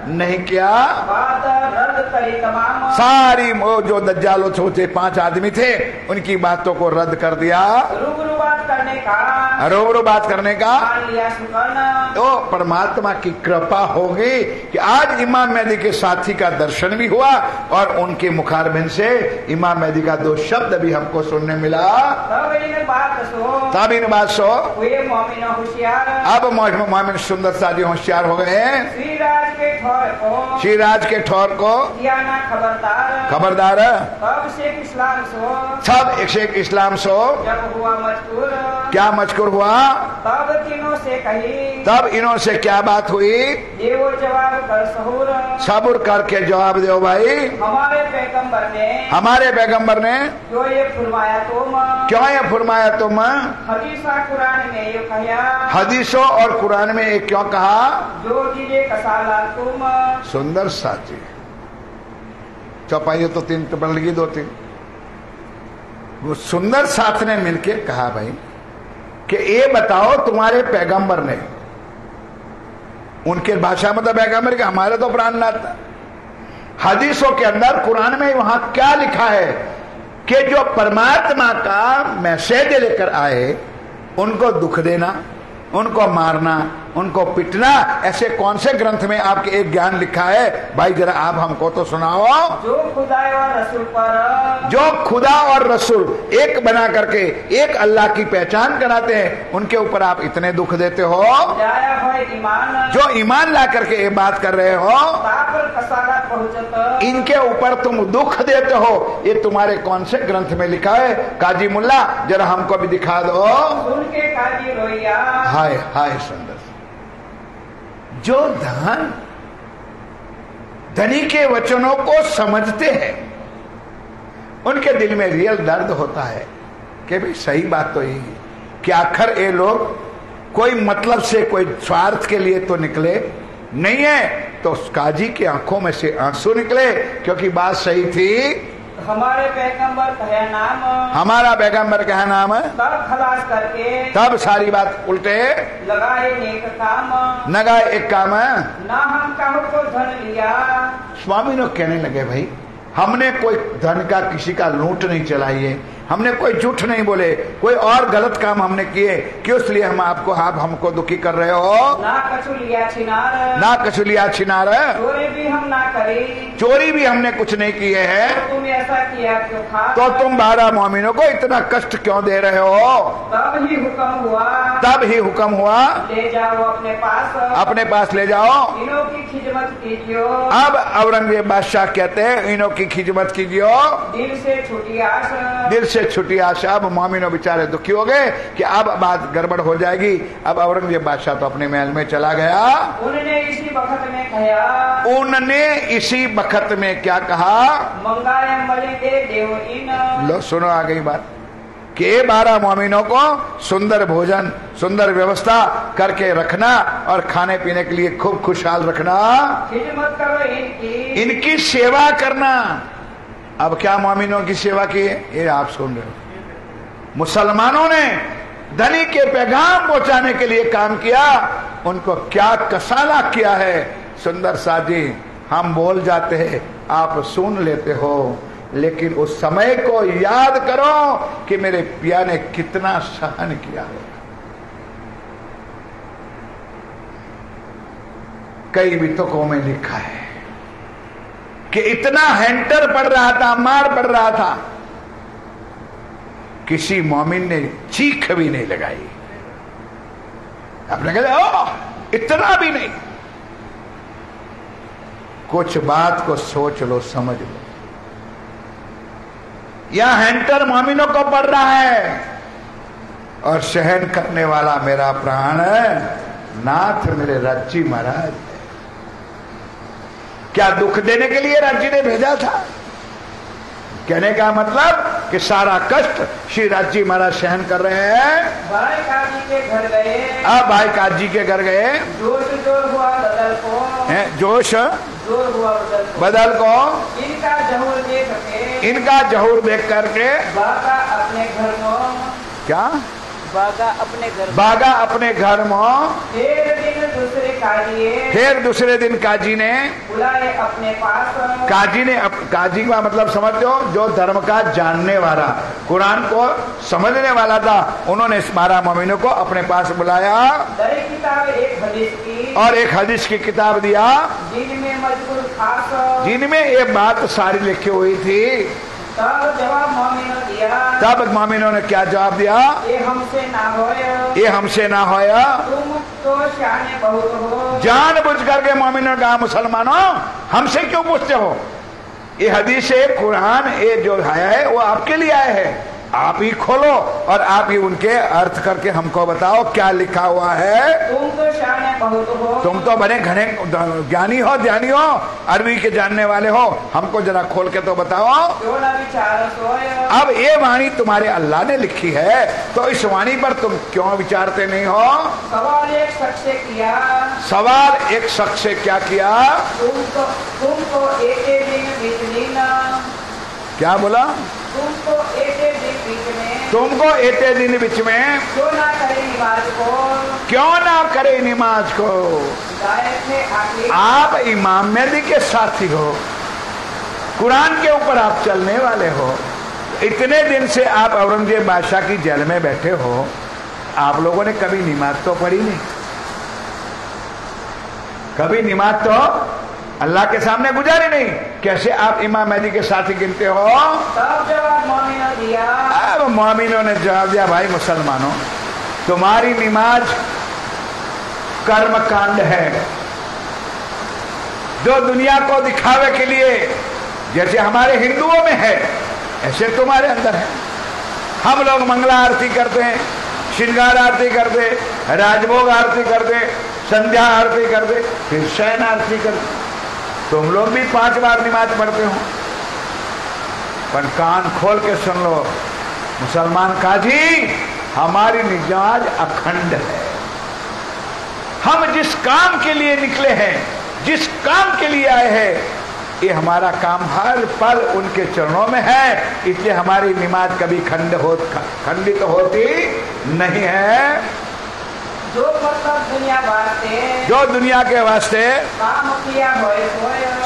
नहीं किया। बात रद्द करी तमाम, सारी वो जो दज्जालों छोटे 5 आदमी थे, उनकी बातों को रद्द कर दिया। रूबरू बात करने का, रूबरू बात करने का मान लिया सुकर्ण। तो परमात्मा की कृपा होगी कि आज इमाम मेहदी के साथी का दर्शन भी हुआ और उनके मुखारबिंद से इमाम मेहदी का 2 शब्द भी हमको सुनने मिला। तब इन बात सो हुए मोमिन होशियार। अब मोमिन सुंदर साजी होशियार हो गए हैं। श्रीराज के ठौर को किया ना खबरदार। खबरदार तब शेख इस्लाम सो सब शेख इस्लाम सो जब हुआ मजकूर। क्या मजकूर हुआ? तब तीनों से कही, तब इन्हों से क्या बात हुई? ये वो जवाब कर सहूर। सबूर करके जवाब दो भाई। हमारे पैगंबर ने क्यों ये फरमाया तुम? हदीसा कुरान में ये कहा, हदीसों और कुरान में ये क्यों कहा? जो दीजिए कसाला तुम। सुंदर साथी चौपाई तो 3 तो बढ़ लगी 2-3। वो सुंदर साथ ने मिलके कहा भाई कि ये बताओ तुम्हारे पैगंबर ने, उनके भाषा में तो पैगंबर के हमारे तो प्राणनाथ, हदीसों के अंदर कुरान में वहां क्या लिखा है कि जो परमात्मा का मैसेज लेकर आए उनको दुख देना, उनको मारना, उनको पिटना, ऐसे कौन से ग्रंथ में आपके एक ज्ञान लिखा है? भाई जरा आप हमको तो सुनाओ। जो खुदा और रसूल एक बना करके एक अल्लाह की पहचान कराते हैं, उनके ऊपर आप इतने दुख देते हो। जो ईमान ला करके ये बात कर रहे हो, इनके ऊपर तुम दुख देते हो, ये तुम्हारे कौन से ग्रंथ में लिखा है? काजी मुल्ला जरा हमको भी दिखा दो। सुन के काजी रोइया। हाय हाय सुंदर। जो धनी के वचनों को समझते हैं उनके दिल में रियल दर्द होता है कि भाई सही बात तो यही कि आखिर ये लोग कोई मतलब से, कोई स्वार्थ के लिए तो निकले नहीं है। तो काजी की आंखों में से आंसू निकले क्योंकि बात सही थी। हमारा पैगंबर कहा नाम तब खलास करके, तब सारी बात उल्टे लगाए नेक काम, लगाए एक काम ना हम काहू को धन लिया। स्वामी लोग कहने लगे भाई हमने कोई धन का किसी का लूट नहीं चलाई है, हमने कोई झूठ नहीं बोले, कोई और गलत काम हमने किए, क्यों इसलिए हम आपको आप हमको दुखी कर रहे हो? ना कचुलिया छिनार चोरी भी हम ना करी, चोरी भी हमने कुछ नहीं किए हैं। तो तुम ऐसा किया क्यों था? तो तुम 12 मोमिनों को इतना कष्ट क्यों दे रहे हो? तब ही हुक्म हुआ ले जाओ अपने पास ले जाओ, इनों की खिदमत कीजिए। अब औरंगजेब बादशाह कहते हैं इनों की खिदमत कीजिए, दिल से छुटी आशा। अब मोमिनों बेचारे दुखी हो गए कि अब बात गड़बड़ हो जाएगी। अब औरंगजेब बादशाह तो अपने महल में चला गया। उन्होंने इसी वक्त में क्या कहा? लो सुनो आ गई बात कि 12 मोमिनों को सुंदर भोजन, सुंदर व्यवस्था करके रखना और खाने पीने के लिए खूब खुशहाल रखना, खिदमत करो इनकी सेवा करना। अब क्या मोमिनों की सेवा की है ये आप सुन रहे हो। मुसलमानों ने धनी के पैगाम पहुंचाने के लिए काम किया, उनको क्या कसाला किया है। सुंदर साजी हम बोल जाते हैं, आप सुन लेते हो, लेकिन उस समय को याद करो कि मेरे पिया ने कितना सहन किया है। कई बितकों में लिखा है कि इतना हैंटर पड़ रहा था, मार पड़ रहा था, किसी मोमिन ने चीख भी नहीं लगाई। आपने कहा ओ इतना भी नहीं। कुछ बात को सोच लो, समझ लो। यह हैंटर मोमिनों को पड़ रहा है और सहन करने वाला मेरा प्राण नाथ मेरे राज्जी महाराज। क्या दुख देने के लिए राज्जी ने भेजा था? कहने का मतलब कि सारा कष्ट श्री राज्जी महाराज सहन कर रहे हैं। भाई काजी के घर गए। अब भाई काजी के घर गए। जोश जोर हुआ बदल को। जोश जोर हुआ बदल को। इनका जहूर देख करके भागा अपने घर में। क्या भागा अपने घर में। ढेर दिन फिर दूसरे दिन काजी ने बुलाए अपने पास। काजी का मतलब समझते हो, जो धर्म का जानने वाला, कुरान को समझने वाला था, उन्होंने 12 मोमिनों को अपने पास बुलाया किताब एक हदीस की और एक हदीस की किताब दिया, जिनमें मजबूर खास, जिनमें ये बात सारी लिखी हुई थी। तब जवाब मोमिनों दिया, तब मोमिनों ने क्या जवाब दिया? ये हमसे ना होया, ये हमसे ना होया। तुम तो शाने बहुत हो। जान बुझ करके मोमिनों ने कहा, मुसलमानों हमसे क्यों पूछते हो? ये हदीस है, कुरान ये जो आया है वो आपके लिए आया है, आप ही खोलो और आप ही उनके अर्थ करके हमको बताओ क्या लिखा हुआ है। तुम तो शाने बहुत हो, तुम तो बड़े घने ज्ञानी हो, ध्यानी हो, अरबी के जानने वाले हो, हमको जरा खोल के तो बताओ। क्यों ना विचार सोया। अब ये वाणी तुम्हारे अल्लाह ने लिखी है, तो इस वाणी पर तुम क्यों विचारते नहीं हो? सवाल एक शख्स से किया, सवाल एक शख्स से क्या किया? तुमको एक दिन बीतनी, क्या बोला? तुमको एक दिन बीच में, तुमको एते दिन बीच में क्यों ना करे नमाज को, क्यों ना करे नमाज को। आप इमाम मेहदी के साथी हो, कुरान के ऊपर आप चलने वाले हो, इतने दिन से आप औरंगजेब बादशाह की जेल में बैठे हो, आप लोगों ने कभी नमाज तो पढ़ी नहीं, कभी नमाज तो अल्लाह के सामने गुजारी नहीं, कैसे आप इमाम मेहदी के साथी गिनते हो? तब जवाब मोमिनों दिया, अब मोमिनों ने जवाब दिया, भाई मुसलमानों, तुम्हारी नमाज कर्म कांड है, जो दुनिया को दिखावे के लिए, जैसे हमारे हिंदुओं में है ऐसे तुम्हारे अंदर है। हम लोग मंगला आरती करते हैं, श्रृंगार आरती करते, राजभोग आरती करते, संध्या आरती करते, फिर शयन आरती करते। तुम लोग भी 5 बार नमाज पढ़ते हो, पर कान खोल के सुन लो मुसलमान काजी, हमारी नमाज अखंड है। हम जिस काम के लिए निकले हैं, जिस काम के लिए आए हैं, ये हमारा काम हर पल उनके चरणों में है, इसलिए हमारी नमाज कभी खंडित होती नहीं है। जो मतलब दुनिया वास्ते, जो दुनिया के वास्ते काम किया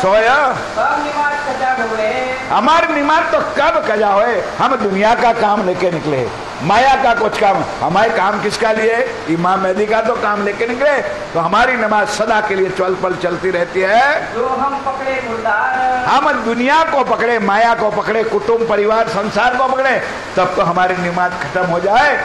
सोया, कब नमाज कजा हुए, हमारी नमाज तो कब कजा हुए। हम दुनिया का काम लेके निकले, माया का कुछ काम, हमारे काम किसका लिए? इमाम मेहदी का तो काम लेके निकले, तो हमारी नमाज सदा के लिए चल पल चलती रहती है। जो हम पकड़े मुर्दार, हम दुनिया को पकड़े, माया को पकड़े, कुटुंब परिवार संसार को पकड़े, तब तो हमारी नमाज खत्म हो जाए।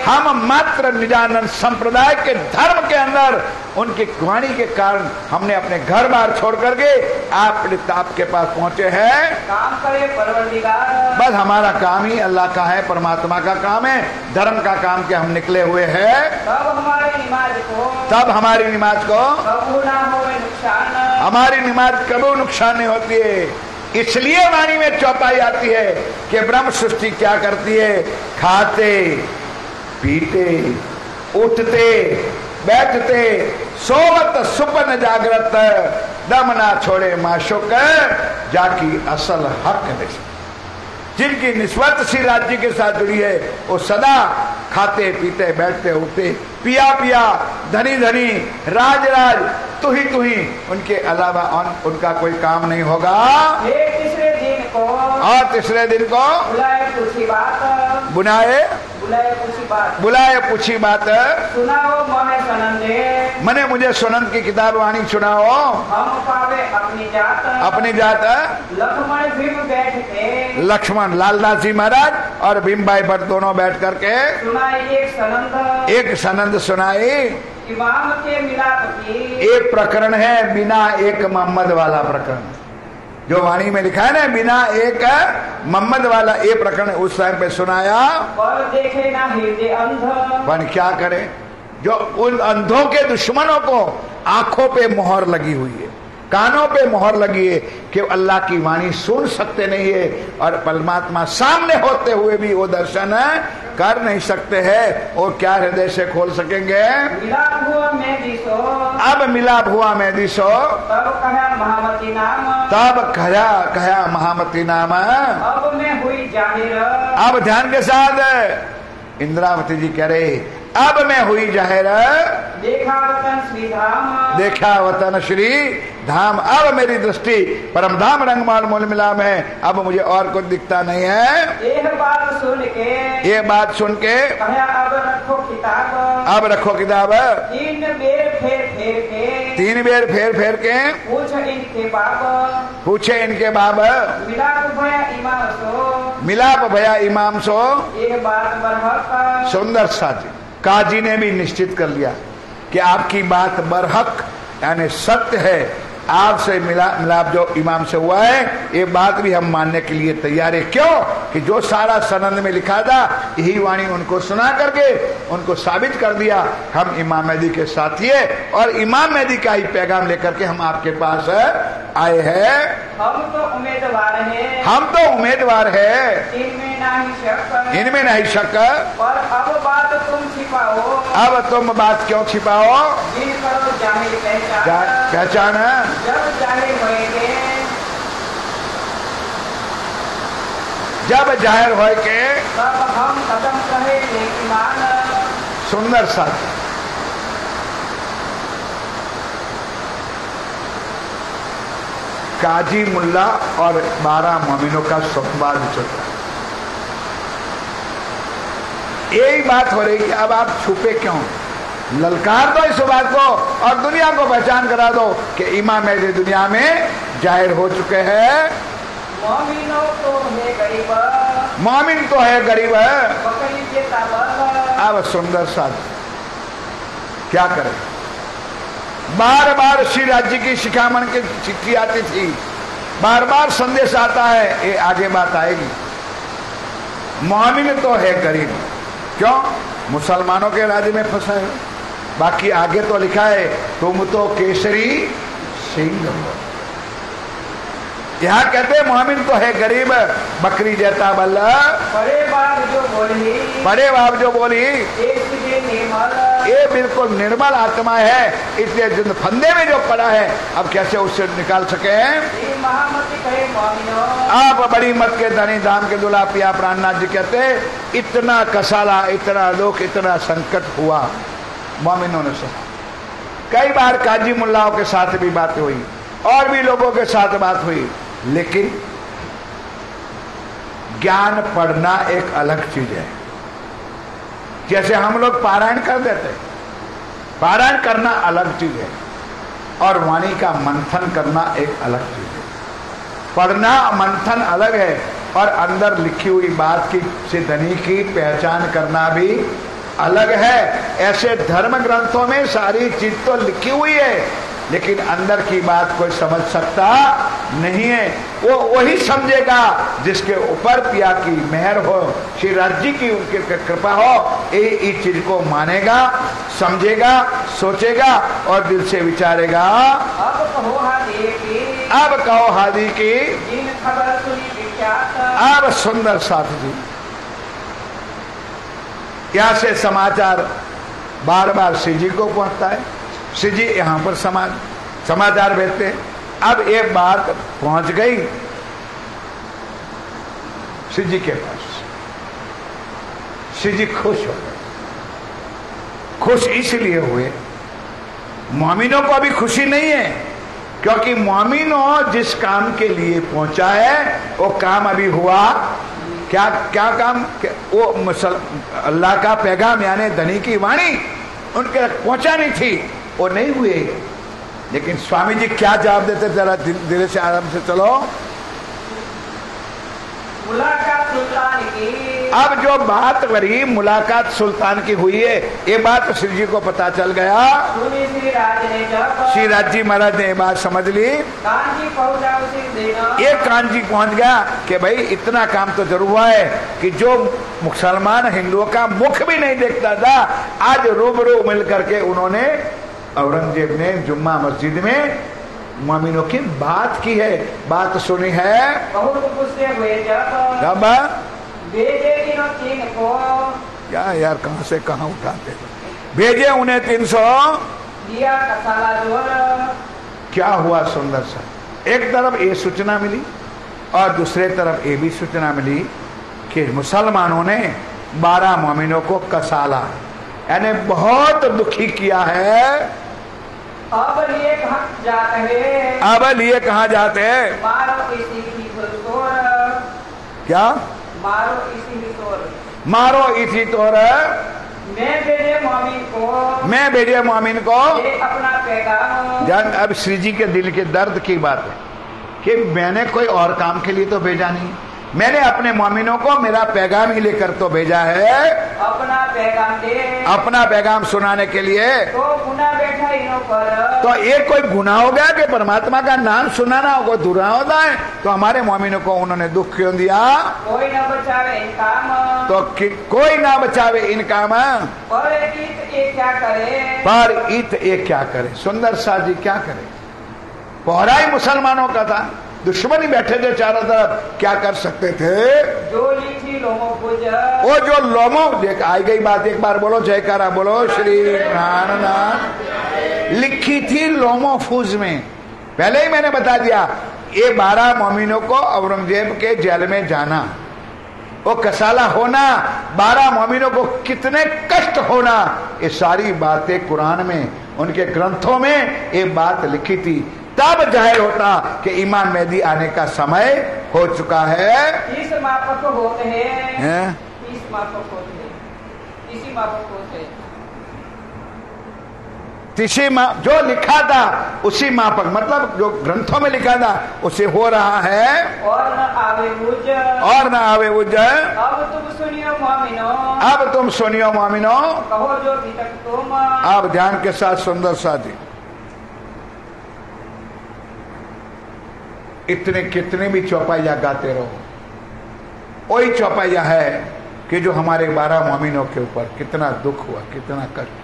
हम मात्र निजानंद संप्रदाय के धर्म के अंदर उनकी वाणी के कारण हमने अपने घर बार छोड़ करके आपके पास पहुंचे हैं। काम करे परवरदिगार, बस हमारा काम ही अल्लाह का है, परमात्मा का काम है, धर्म का काम के हम निकले हुए हैं। तब हमारी नमाज को कबू ना हो नुकसान, हमारी नमाज कभी नुकसान नहीं होती है। इसलिए वाणी में चौपाई आती है कि ब्रह्म सृष्टि क्या करती है? खाते पीते, उठते बैठते, सोवत सुपन जागृत, दम ना छोड़े माशुक, जाकी असल हक निस्बत। जिनकी निस्बत सी राज्य के साथ जुड़ी है, वो सदा खाते पीते बैठते उठते, पिया पिया, धनी धनी, राज राज, तू ही, उनके अलावा उनका कोई काम नहीं होगा। तीसरे दिन को, और तीसरे दिन को बुलाए पूछी बात सुनाओ मोहे सनंदे, मने मुझे सुनंद की किताब वाणी सुनाओ। हम पावे अपनी जात लक्ष्मण भीम बैठ के, लक्ष्मण लालदास जी महाराज और भीमबाई भट्ट दोनों बैठ करके सुनाई एक सनंद सुनाई। इमाम के मिलाप की एक प्रकरण है, बिना एक मोहम्मद वाला प्रकरण, जो वाणी में लिखा है ना, बिना एक मोहम्मद वाला, ये प्रकरण उस टाइम पे सुनाया। और देखे ना हृदय अंध, पर क्या करे, जो उन अंधों के दुश्मनों को आंखों पे मोहर लगी हुई है, कानों पे मोहर लगी है कि अल्लाह की वाणी सुन सकते नहीं है, और परमात्मा सामने होते हुए भी वो दर्शन कर नहीं सकते हैं, और क्या हृदय से खोल सकेंगे? मिलाप हुआ मैं दिसो, अब मिलाप हुआ मैं दिसो, तब कहा महामती नाम, तब कहा महामती नाम, अब मैं हुई जाहिर। अब ध्यान के साथ इंद्रावती जी कह रहे, अब मैं हुई जाहिर, देखा वतन श्री धाम, देखा वतन श्री धाम। अब मेरी दृष्टि परम धाम रंगमाल मूल मिलाम है, अब मुझे और कुछ दिखता नहीं है। ये बात सुन के, ये बात सुन के अब रखो किताब, अब रखो किताब। 3 बेर फेर फेर के, 3 बेर फेर फेर के पूछे इनके बाप, पूछे इनके बाप। मिलाप भया इमाम सो, मिलाप भया इमाम सो, ये बात बरहक। सुंदर साथी, काजी ने भी निश्चित कर लिया कि आपकी बात बरहक यानी सत्य है। आपसे मिलाप जो इमाम से हुआ है, ये बात भी हम मानने के लिए तैयार है। क्यों कि जो सारा सनद में लिखा था यही वाणी उनको सुना करके उनको साबित कर दिया हम इमाम मेहदी के साथी है, और इमाम मेहदी का ही पैगाम लेकर के हम आपके पास आए हैं। हम तो उम्मीदवार है, हम तो उम्मीदवार है, इनमें नहीं शक, इनमें नहीं शक। और अब बात तुम छिपाओ, अब तुम बात क्यों छिपाओ? जिन करो जाहिर पहचान, जब जाहिर होएंगे, जब जाहिर होए के तब हम कदम कहे ईमान। सुंदर साथ, काजी मुल्ला और 12 मोमिनों का संवाद चल रहा है। यही बात हो रही कि अब आप छुपे क्यों? ललकार दो इस बात को और दुनिया को पहचान करा दो कि इमाम मेहदी दुनिया में जाहिर हो चुके हैं। मोमिनो तो है गरीब, मोमिन तो है गरीब है। बकरी के ताबल, अब सुंदर साथ क्या करें? बार बार श्री राज्य की शिखामण की चिट्ठी आती थी, बार बार संदेश आता है, ये आगे बात आएगी। मोमिन तो है गरीब, क्यों? मुसलमानों के राज्य में फंसा है। बाकी आगे तो लिखा है तुम तो केसरी सिंह हो। यहाँ कहते हैं मोमिन तो है गरीब, बकरी जैता बल्ला। बड़े बाप जो बोली, बड़े बाप जो बोली, निर्मल, ये बिल्कुल निर्मल आत्मा है, इसलिए जिन फंदे में जो पड़ा है अब कैसे उससे निकाल सके? आप बड़ी मत के धनी धाम के दुला पिया प्राणनाथ जी कहते हैं इतना कसाला, इतना लोक, इतना संकट हुआ। मोमिनों ने सुना, कई बार काजी मुल्लाओं के साथ भी बातें हुई और भी लोगों के साथ बात हुई, लेकिन ज्ञान पढ़ना एक अलग चीज है। जैसे हम लोग पारायण कर देते, पारायण करना अलग चीज है और वाणी का मंथन करना एक अलग चीज है। पढ़ना मंथन अलग है और अंदर लिखी हुई बात की से धनी की पहचान करना भी अलग है। ऐसे धर्म ग्रंथों में सारी चीज तो लिखी हुई है, लेकिन अंदर की बात कोई समझ सकता नहीं है। वो वही समझेगा जिसके ऊपर पिया की मेहर हो, श्री राज्य की उनकी कृपा हो, ये चीज को मानेगा, समझेगा, सोचेगा और दिल से विचारेगा। अब कहो हादी की, अब कहो हादी की, जिन खबर सुनी विख्यात। अब सुंदर साथ जी, यहाँ से समाचार बार बार श्री जी को पहुंचता है, श्री जी यहाँ पर समाचार भेजते हैं। अब ये बात पहुंच गई श्री जी के पास, श्री जी खुश हो गए। खुश इसलिए हुए, मोमिनों को अभी खुशी नहीं है, क्योंकि मोमिनों जिस काम के लिए पहुंचा है वो काम अभी हुआ क्या? क्या काम? वो अल्लाह का पैगाम यानी धनी की वाणी उनके पहुंचा नहीं थी, वो नहीं हुए। लेकिन स्वामी जी क्या जवाब देते? जरा धीरे से आराम से चलो। मुलाकात सुल्तान की, अब जो बात करी मुलाकात सुल्तान की हुई है, ये बात श्री जी को पता चल गया। सुनी श्री राज ने जब, श्री राज जी महाराज ने ये बात समझ ली। कांची पहुंचा उसी दिन, ये कांची पहुंच गया कि भाई इतना काम तो जरूर हुआ है कि जो मुसलमान हिंदुओं का मुख भी नहीं देखता था, आज रूबरू मिल करके उन्होंने औरंगजेब ने जुम्मा मस्जिद में मोमिनों की बात की है, बात सुनी है। बहुत गुस्से हुए जब, भेजे इन्हों 3 को, क्या यार कहां से कहां उठाते, भेजे उन्हें 300, दिया कसाला जोर। क्या हुआ सुंदर सा, एक तरफ ये सूचना मिली और दूसरे तरफ ये भी सूचना मिली कि मुसलमानों ने 12 मोमिनों को कसाला यानी बहुत दुखी किया है। अब लिए कहाँ जाते हैं? अब लिए कहाँ जाते हैं? मारो इसी की तोर। क्या? मारो इसी की तोर। मारो इसी तोर। मैं भेजे मोमिन को अपना पैगाम। जान, अब श्री जी के दिल के दर्द की बात है कि मैंने कोई और काम के लिए तो भेजा नहीं, मैंने अपने मोमिनों को मेरा पैगाम ही लेकर तो भेजा है। अपना पैगाम दे, अपना पैगाम सुनाने के लिए। तो गुनाह बैठा इनो पर। तो ये कोई गुनाह हो गया कि परमात्मा का नाम सुनाना कोई दुरा होता है? तो हमारे मोमिनों को उन्होंने दुख क्यों दिया? कोई ना बचावे इन काम। तो कोई ना बचावे इन काम। पर इत ये क्या करे? पर इत ये क्या करे? सुंदर सा जी क्या करे? पहरा ही मुसलमानों का था, दुश्मन ही बैठे थे चारों तरफ, क्या कर सकते थे? जो लिखी लोमो फूज। वो जो लोमो देख आई गई बात, एक बार बोलो जयकारा बोलो श्री नारायण। लिखी थी लोमो फूज में, पहले ही मैंने बता दिया। ये 12 मोमिनों को औरंगजेब के जेल में जाना, वो कसाला होना, 12 मोमिनों को कितने कष्ट होना, ये सारी बातें कुरान में उनके ग्रंथों में ये बात लिखी थी। तब जाहिर होता कि इमाम मेहदी आने का समय हो चुका है। 30 मापक होते हैं, 30 मापक होते हैं, इसी मापक होते हैं। जो लिखा था उसी मापक, मतलब जो ग्रंथों में लिखा था उसे हो रहा है। और न आवे उज, और न आवे उज। अब तुम सुनियो मोमिनो, अब तुम सुनियो मोमिनो, कहो जो अभी तक तुम। आप ध्यान के साथ सुंदर साथी, इतने कितने भी चौपाइया गाते रहो, वही चौपाइया है कि जो हमारे 12 मोमिनों के ऊपर कितना दुख हुआ, कितना कष्ट।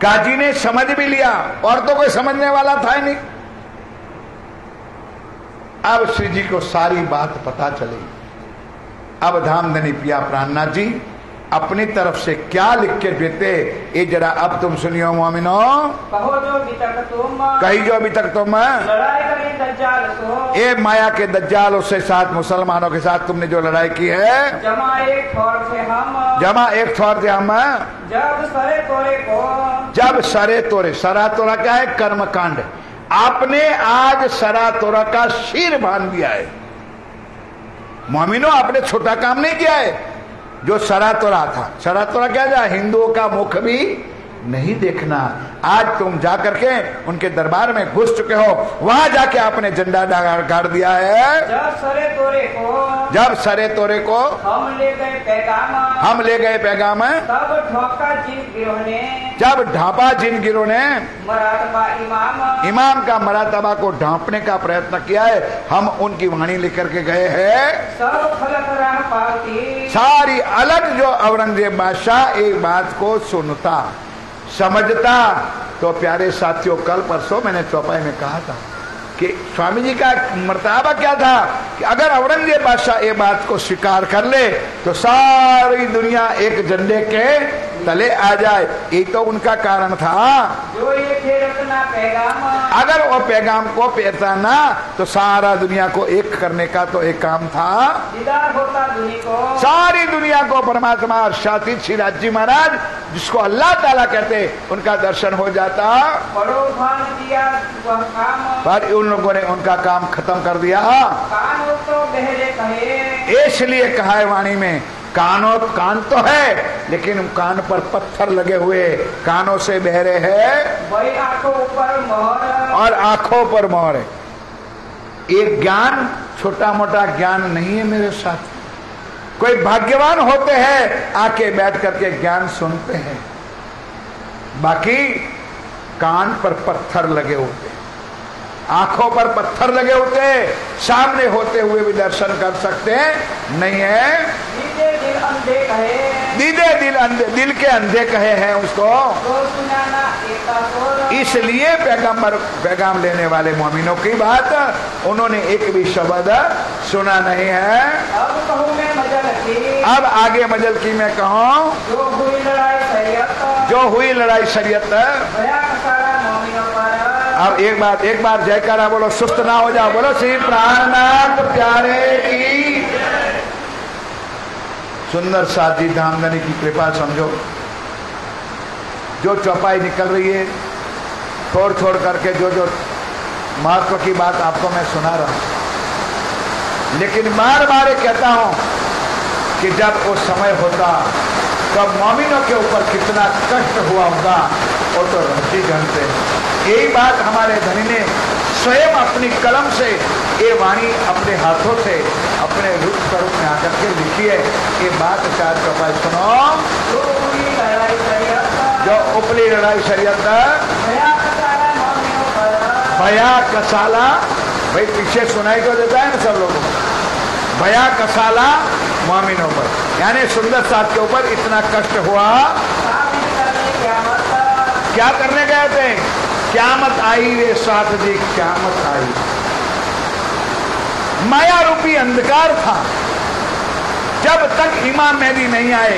काजी ने समझ भी लिया, और तो कोई समझने वाला था ही नहीं। अब श्री जी को सारी बात पता चली। अब धामधनी पिया प्राणनाथ जी अपनी तरफ से क्या लिख के देते, ये जरा अब तुम सुनियो मोमिनो। कहो जो अभी तक तुम, कही जो अभी तक तुम लड़ाई करी दज्जाल सो। ये माया के दज्जालों से साथ मुसलमानों के साथ तुमने जो लड़ाई की है, जमा एक ठौर थे हम, जमा एक ठौर थे हम। जब सरे तोरे को, जब सरे तोरे, सरा तोरा क्या है? कर्मकांड। आपने आज सरा तोरा का शीर बांध दिया है। मोमिनो आपने छोटा काम नहीं किया है। जो सरातोरा था, सरातोरा क्या था? हिंदुओं का मुख भी नहीं देखना। आज तुम जाकर के उनके दरबार में घुस चुके हो, वहां जाके आपने झंडा गाड़ दिया है। जब सरे तोरे को, जब सरे तोरे को हम ले गए पैगाम, हम ले गए पैगाम। तब ढोका जिन गिरोह ने, जब ढांपा जिन गिरोह ने मरातबा इमाम, इमाम का मरातबा को ढांपने का प्रयत्न किया है, हम उनकी वाणी लेकर के गए हैं। सब फलक राह पाती, सारी अलग जो औरंगजेब बादशाह एक बात को सुनता समझता। तो प्यारे साथियों, कल परसों मैंने चौपाई में कहा था कि स्वामी जी का मर्तबा क्या था कि अगर औरंगजेब बादशाह ये बात को स्वीकार कर ले तो सारी दुनिया एक झंडे के तले आ जाए। ये तो उनका कारण था। जो ये फेरतना पैगाम, अगर वो पैगाम को फेरता ना तो सारा दुनिया को एक करने का तो एक काम था। दीदार होता दुनिया को, सारी दुनिया को परमात्मा और शातिर श्रीराज जी महाराज जिसको अल्लाह ताला कहते, उनका दर्शन हो जाता। दिया वह काम, पर उन लोगों ने उनका काम खत्म कर दिया। कान तो बहरे कहे, इसलिए कहा है वाणी में, कान तो है लेकिन कान पर पत्थर लगे हुए, कानों से बहरे है, वही आंखों पर मोहर, और आंखों पर मोहर है। एक ज्ञान छोटा मोटा ज्ञान नहीं है मेरे साथ। कोई भाग्यवान होते हैं आके बैठ करके ज्ञान सुनते हैं, बाकी कान पर पत्थर लगे होते, आंखों पर पत्थर लगे होते, सामने होते हुए भी दर्शन कर सकते नहीं है। दीदे दिल अंधे कहे, दीदे दिल अंधे, दिल के अंधे कहे हैं उसको। तो सुनाना एका सोर, इसलिए पैगंबर पैगाम लेने वाले मोमिनों की बात उन्होंने एक भी शब्द सुना नहीं है। अब कहूँ मैं मजल की, अब आगे मजल की मैं कहूँ, जो हुई लड़ाई शरीयत, जो हुई लड़ाई शरीयत, भया कसारा मोमिनों पर। अब एक बार जयकारा बोलो, सुस्त ना हो जाओ, बोलो श्री प्राणनाथ प्यारे की। सुंदर साथ जी धामधनी की कृपा समझो। जो चौपाई निकल रही है छोड़ छोड़ करके जो जो महत्व की बात आपको मैं सुना रहा हूं, लेकिन बार बार कहता हूं कि जब वो समय होता तब मोमिनों के ऊपर कितना कष्ट हुआ होगा वो तो रब्बी जानते हैं। यही बात हमारे धनी ने स्वयं अपनी कलम से ये वाणी अपने हाथों से अपने रूप स्वरूप में आकर के लिखी है। ये बात चार चौपाई सुनो। जो उपली लड़ाई शरीयत भया कसाला, भाई पीछे सुनाई को देता है ना सब लोगों को, भया कसाला मोमिनों पर, यानी सुंदर साथ के ऊपर इतना कष्ट हुआ। क्या करने गए थे? क्यामत आई रे साथ जी, क्यामत आई। माया रूपी अंधकार था। जब तक इमाम मेहदी नहीं आए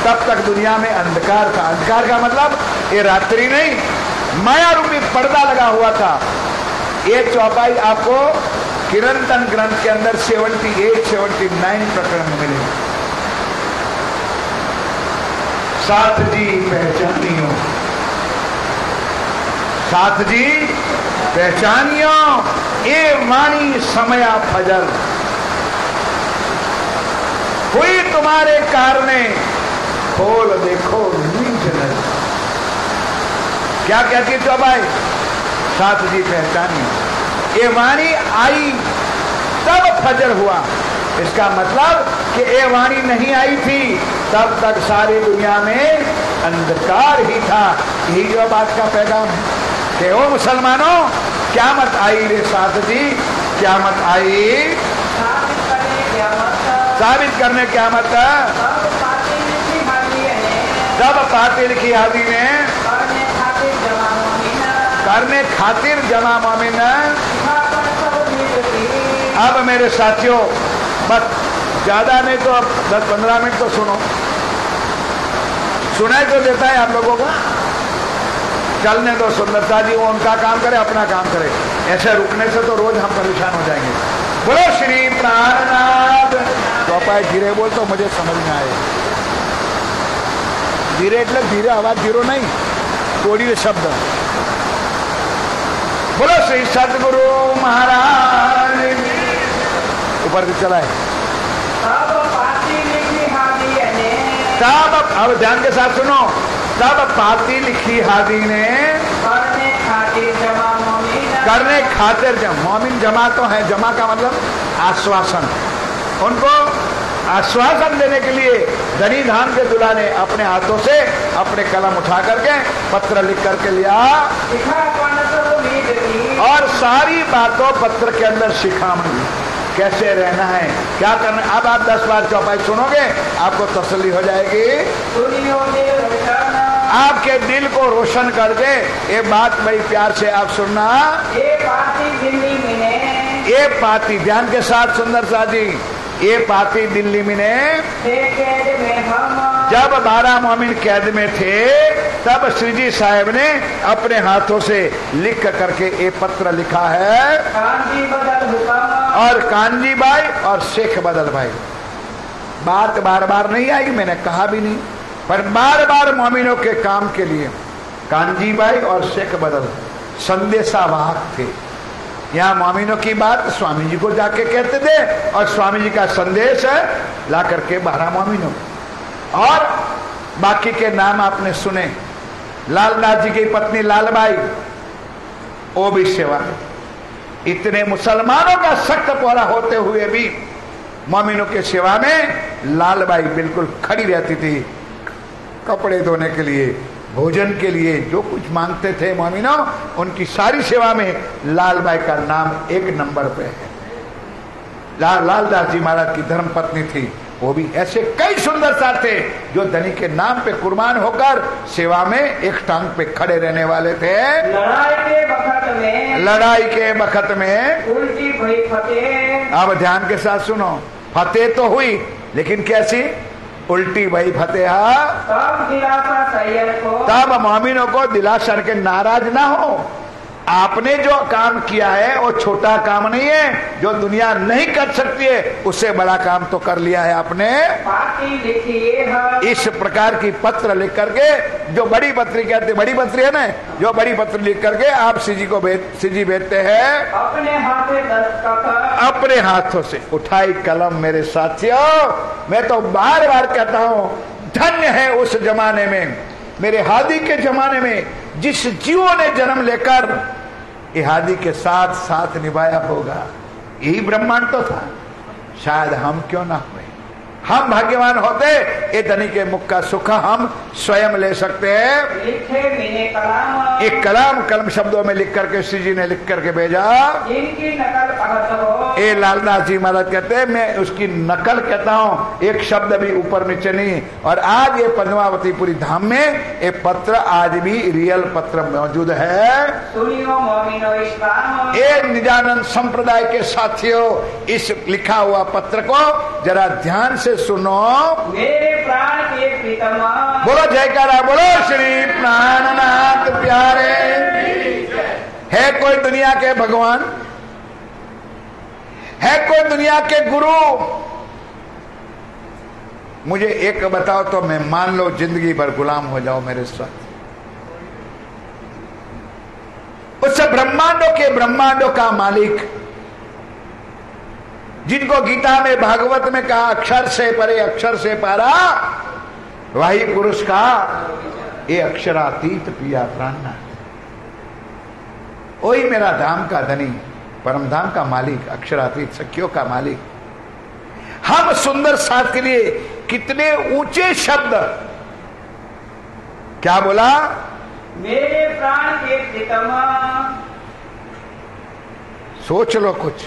तब तक दुनिया में अंधकार था। अंधकार का मतलब ये रात्रि नहीं, माया रूपी पर्दा लगा हुआ था। ये चौपाई आपको किरंतन ग्रंथ के अंदर 78-79 प्रकरण में मिले। साथ जी पहचानियो, साथ जी पहचानियो ये वाणी समया फजर हुई तुम्हारे कारणे, खोल देखो नीच नजर। क्या कहती है चौपाई? साथ जी पहचानियो ये वाणी आई तब फजर हुआ। इसका मतलब कि ये वाणी नहीं आई थी तब तक सारी दुनिया में अंधकार ही था। यही जो बात का पैगाम है कि ओ मुसलमानों, क्यामत आई रे साथ जी, क्यामत आई। साबित करने क्यामत जब पाती लिखी हादी ने करने खातिर जमा मोमिन। अब मेरे साथियों बस ज्यादा नहीं तो 10-15 मिनट तो सुनो। सुनाई तो देता है आप लोगों को, चलने दो। सुंदरता जी वो उनका काम करे, अपना काम करे। ऐसे रुकने से तो रोज हम परेशान हो जाएंगे। बोलो श्री प्राणनाथ। चौपाई धीरे बोल तो मुझे समझ में आए। धीरे એટલે धीरे आवाज धीरो नहीं, थोड़ी शब्द। बोलो श्री सतगुरु महाराज। ऊपर से चला है तब, अब ध्यान के साथ सुनो। तब पाती लिखी हादी ने करने खातिर मोमिन जमा तो है, जमा का मतलब आश्वासन। उनको आश्वासन देने के लिए धनी धाम के दुल्हा ने अपने हाथों से अपने कलम उठा करके पत्र लिख करके लिया और सारी बातों पत्र के अंदर शिखामणी, कैसे रहना है, क्या करना। अब आप 10 बार चौपाई सुनोगे आपको तसल्ली हो जाएगी। आपके दिल को रोशन कर दे ये बात बड़ी प्यार से आप सुनना। ये पाती ध्यान के साथ सुंदर सा जी, ये पाती दिल्ली में ने जब 12 मोमिन कैद में थे तब श्री जी साहब ने अपने हाथों से लिख करके ये पत्र लिखा है। और कांजी भाई और शेख बदल भाई, बात बार बार नहीं आएगी, मैंने कहा भी नहीं, पर बार बार मोमिनों के काम के लिए कांजी भाई और शेख बदल संदेशावाहक थे। यहाँ मोमिनों की बात स्वामी जी को जाके कहते थे और स्वामी जी का संदेश है ला करके 12 मोमिनों। और बाकी के नाम आपने सुने। लालदास जी की पत्नी लालबाई, वो भी सेवा। इतने मुसलमानों का सख्त पहरा होते हुए भी मोमिनों के सेवा में लालबाई बिल्कुल खड़ी रहती थी। कपड़े धोने के लिए, भोजन के लिए, जो कुछ मांगते थे मोमिनों, उनकी सारी सेवा में लालबाई का नाम 1 नंबर पे है। लालदास जी महाराज की धर्म पत्नी थी। वो भी ऐसे कई सुंदर सा थे जो धनी के नाम पे कुर्बान होकर सेवा में एक टांग पे खड़े रहने वाले थे। लड़ाई के वक्त में उल्टी भई फतेह। अब ध्यान के साथ सुनो। फतेह तो हुई लेकिन कैसी? उल्टी भई फतेह। तब दिलासा सैयद को, तब मोमिनों को दिलासा के नाराज ना हो। आपने जो काम किया है वो छोटा काम नहीं है, जो दुनिया नहीं कर सकती है उससे बड़ा काम तो कर लिया है आपने। इस प्रकार की पत्र लिख करके, जो बड़ी पत्री कहते, बड़ी पत्री है ना, जो बड़ी पत्र लिख करके आप सीजी भेजते हैं अपने हाथों से। उठाई कलम मेरे साथियों, मैं तो बार बार कहता हूं, धन्य है उस जमाने में, मेरे हादी के जमाने में, जिस जीवों ने जन्म लेकर ये हादी के साथ साथ निभाया होगा। यही ब्रह्मांड तो था। शायद हम क्यों ना हुए, हम भाग्यवान होते, ये धनी के मुख का सुख हम स्वयं ले सकते हैं। एक कलम शब्दों में लिख करके श्री जी ने लिख करके भेजा। ये लालदास जी महाराज कहते हैं, मैं उसकी नकल कहता हूँ, एक शब्द भी ऊपर नीचे नहीं। और आज ये पद्मावतीपुरी धाम में ये पत्र आज भी रियल पत्र मौजूद है। ये निजानंद संप्रदाय के साथियों, इस लिखा हुआ पत्र को जरा ध्यान से सुनो। मेरे प्राण के प्रीतम, बोलो जयकारा, बोलो श्री प्राणनाथ प्यारे। है कोई दुनिया के भगवान, है कोई दुनिया के गुरु? मुझे एक बताओ तो मैं मान लो जिंदगी भर गुलाम हो जाओ मेरे साथ। उस ब्रह्मांडों के ब्रह्मांडों का मालिक, जिनको गीता में भागवत में कहा अक्षर से परे अक्षर से पारा, वही पुरुष का ये अक्षरातीत पिया प्राणनाथ, वही मेरा धाम का धनी, परम धाम का मालिक, अक्षरातीत सखियों का मालिक। हम सुंदर साथ के लिए कितने ऊंचे शब्द, क्या बोला? मेरे प्राण के प्रीतम। सोच लो कुछ।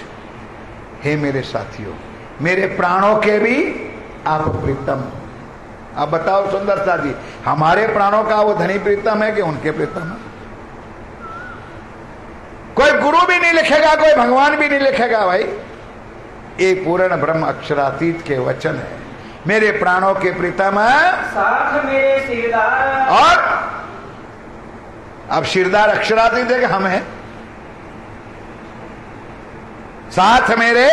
हे मेरे साथियों, मेरे प्राणों के भी आप प्रीतम। अब बताओ सुंदरता जी, हमारे प्राणों का वो धनी प्रीतम है कि उनके प्रीतम है? कोई गुरु भी नहीं लिखेगा, कोई भगवान भी नहीं लिखेगा भाई। ये पूर्ण ब्रह्म अक्षरातीत के वचन है। मेरे प्राणों के प्रीतम है, साथ मेरे सिरदार। और अब सिरदार अक्षरातीत है कि हम हैं साथ मेरे,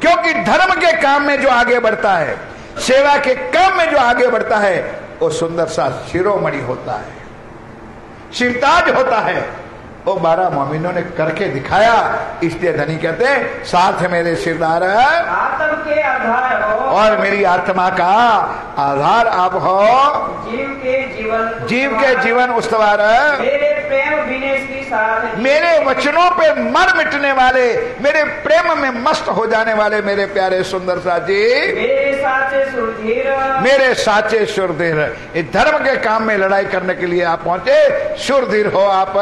क्योंकि धर्म के काम में जो आगे बढ़ता है, सेवा के काम में जो आगे बढ़ता है, वो सुंदर सा शिरोमणि होता है, सिरताज होता है। वो 12 मोमिनों ने करके दिखाया, इसलिए धनी कहते हैं साथ मेरे सिरदार, आत्म के आधार हो, और मेरी आत्मा का आधार आप हो। जीव के जीवन उस्तवार, मेरे प्रेम विनेश की साथ, मेरे वचनों पे मर मिटने वाले, मेरे प्रेम में मस्त हो जाने वाले मेरे प्यारे सुंदर सा जी, मेरे साचे सुरधीर, मेरे साचे सुरधीर। इस धर्म के काम में लड़ाई करने के लिए आप पहुंचे, सुरधीर हो आप।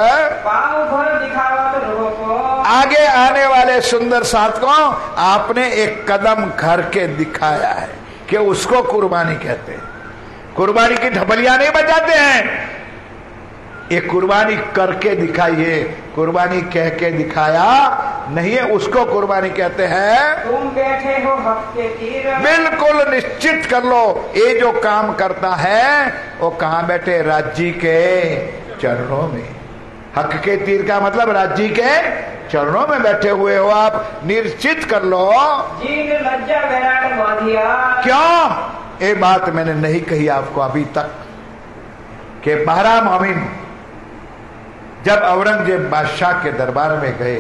भर दिखावत को, आगे आने वाले सुंदर साथ को आपने एक कदम घर के दिखाया है कि उसको कुर्बानी कहते हैं। कुर्बानी की ढबलियां नहीं बजाते हैं, ये कुर्बानी करके दिखाइए, कुर्बानी कह के दिखाया नहीं है, उसको कुर्बानी कहते हैं। तुम बैठे हो हक के तीर, बिल्कुल निश्चित कर लो, ये जो काम करता है वो कहां बैठे? राज्य के चरणों में। हक के तीर का मतलब राज्य के चरणों में बैठे हुए हो आप, निश्चित कर लो। जीन लज्जा विराट बांधिया। क्यों? ये बात मैंने नहीं कही आपको अभी तक कि 12 मोमिन जब औरंगजेब बादशाह के दरबार में गए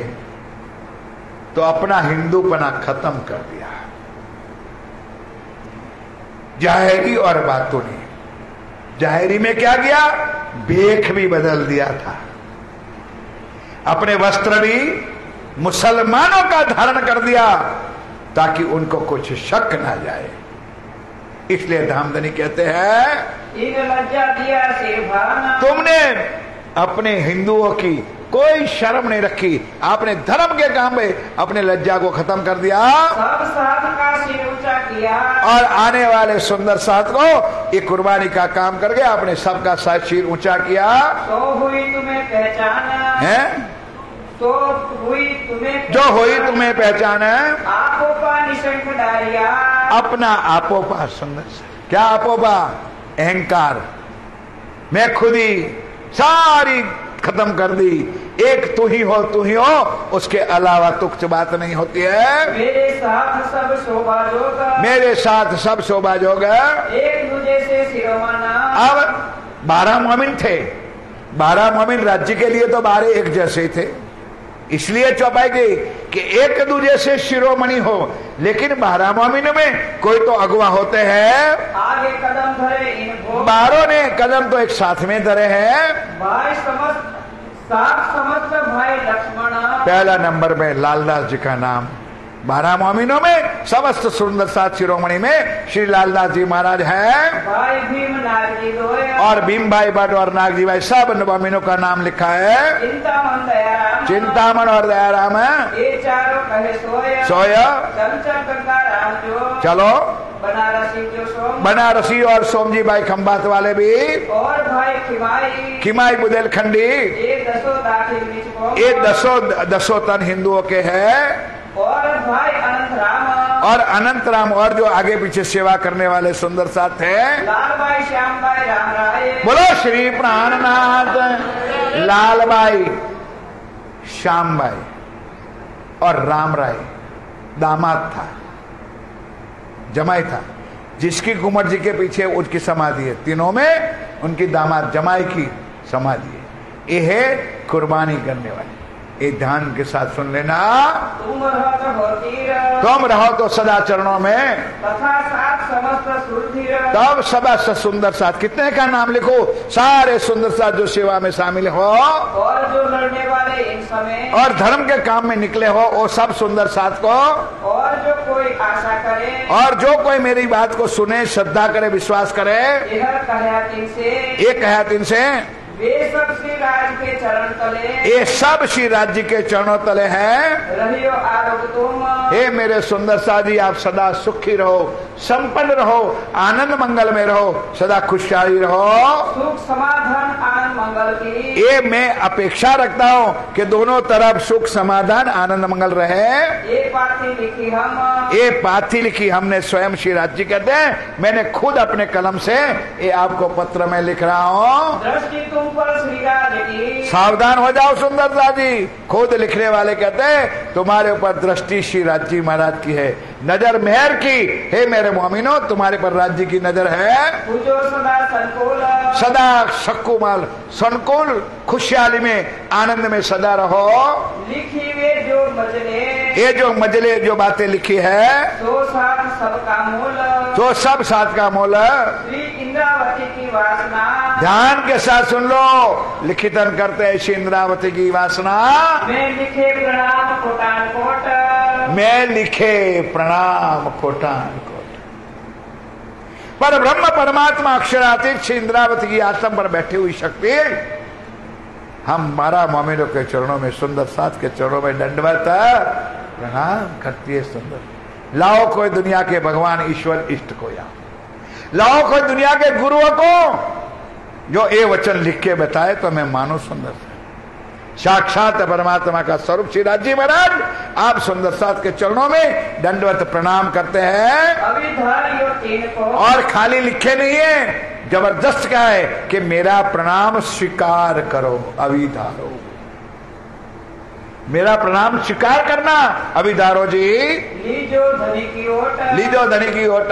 तो अपना हिंदूपना खत्म कर दिया, जाहिरी और बातों ने। जाहिरी में क्या किया? भेख भी बदल दिया था, अपने वस्त्र भी मुसलमानों का धारण कर दिया ताकि उनको कुछ शक ना जाए। इसलिए धामधनी कहते हैं, लज्जा दिया सिरभाना, तुमने अपने हिंदुओं की कोई शर्म नहीं रखी, आपने धर्म के काम में अपने लज्जा को खत्म कर दिया, सब साथ का सिर ऊंचा किया, और आने वाले सुंदर साथ को ये कुर्बानी का काम करके आपने सबका सिर ऊंचा किया। तो हुई तुम्हें पहचाना है, तो हुई तुम्हें, जो हुई तुम्हें पहचान है, आपोपा निशंक डारिया, अपना आपोपा सुंदर, क्या आपोपा? अहंकार, मैं खुद ही सारी खत्म कर दी। एक तू ही हो, तू ही हो, उसके अलावा तुच्छ बात नहीं होती है। मेरे साथ सब शोभा जोग, मेरे साथ सब शोभा जोग, एक दूजे से शिरोमणि। अब 12 मोमिन थे, 12 मोमिन राज्य के लिए तो 12 एक जैसे थे, इसलिए चौपाई गई कि एक दूजे से शिरोमणि हो। लेकिन 12 मोमिन में कोई तो अगवा होते हैं, आगे कदम धरे इन भोग, 12 ने कदम तो एक साथ में धरे हैं। भाई समस्त भाई लक्ष्मण। पहला नंबर में लालदास जी का नाम। 12 मोमिनों में समस्त सुंदर साथ शिरोमणि में श्री लालदास जी महाराज हैं। भाई भीम नागजी दोय, और भीम भाई भट्ट और नागजी भाई सब मोमिनों का नाम लिखा है। चिंतामन दयाराम, चिंतामन और दयाराम है, ये चारों कहे सोय। सोया चंचल गंगा राम जो, चलो बनारसी जो सोम। बनारसी और सोमजी भाई खंबात वाले भी, और भाई खिमाई, खिमाई बुंदेलखंडी, ये 10 दाखिल बीच को। ये 10 तन हिंदुओं के हैं। और भाई अनंत राम, और अनंत राम और जो आगे पीछे सेवा करने वाले सुंदर साथ हैं। लाल भाई श्याम भाई राम राय। बोलो श्री प्राणनाथ। लाल भाई, श्याम भाई और राम राय दामाद था, जमाई था, जिसकी कुंवर जी के पीछे उसकी समाधि है। तीनों में उनकी दामाद जमाई की समाधि है। ये है कुर्बानी करने वाले। ये ध्यान के साथ सुन लेना। तुम रहो तो सदा चरणों में, तथा साथ समस्त सुरधीर। तब सबा सुंदर साथ। कितने का नाम लिखो? सारे सुंदर साथ जो सेवा में शामिल हो और जो लड़ने वाले इन समय और धर्म के काम में निकले हो, वो सब सुंदर साथ को। और जो कोई आशा करे, और जो कोई मेरी बात को सुने, श्रद्धा करे, विश्वास करे, यह कहत इनसे वे सब श्री राज के चरण तले, ये सब श्री राज्य के चरणों तले हैं। रहियो आरोग्य तुम। हे मेरे सुंदर साजी, आप सदा सुखी रहो, संपन्न रहो, आनंद मंगल में रहो, सदा खुशहाली रहो। सुख समाधान आनंद मंगल की ये मैं अपेक्षा रखता हूँ कि दोनों तरफ सुख समाधान आनंद मंगल रहे। ये पाथी लिखी हम, ये पाथी लिखी हमने स्वयं श्री राज्य कहते हैं। मैंने खुद अपने कलम से ये आपको पत्र में लिख रहा हूँ। दृष्टि तुम पर श्री राज की। सावधान हो जाओ सुंदरता जी। खुद लिखने वाले कहते हैं तुम्हारे ऊपर दृष्टि श्री राज्य महाराज की है, नजर मेहर की। हे मेरे मोमिनो, तुम्हारे पर राज्य की नजर है। सदा संकुल, सदा सकुमाल संकुल खुशहाली में आनंद में सदा रहो। लिखी वे जो मजले, ये जो मजले जो बातें लिखी है, तो साथ सबका मूल, तो सब साथ का मोल। श्री इंद्रावती की वासना, ध्यान के साथ सुन लो। लिखितन करते हैं श्री इंद्रावती की वासना। मैं लिखे प्रणाम कोटान कोट, मैं लिखे प्रणाम कोटान कोट। पर ब्रह्म परमात्मा अक्षरातीत श्री इंद्रावती की आश्रम पर बैठी हुई शक्ति हम 12 मोमिनों के चरणों में, सुंदर साथ के चरणों में दंडवत प्रणाम करती है। सुंदर लाओ कोई दुनिया के भगवान ईश्वर इष्ट को, या लाओ कोई दुनिया के गुरुओं को जो ये वचन लिख के बताए तो मैं मानो सुंदर साक्षात परमात्मा का स्वरूप श्री राज्य महाराज आप सुंदर साथ के चरणों में दंडवत प्रणाम करते हैं। और खाली लिखे नहीं है, जबरदस्त क्या है कि मेरा प्रणाम स्वीकार करो अविधारो। मेरा प्रणाम स्वीकार करना अविधारो जी। लीजो धनी की ओट, लीजो धनी की ओट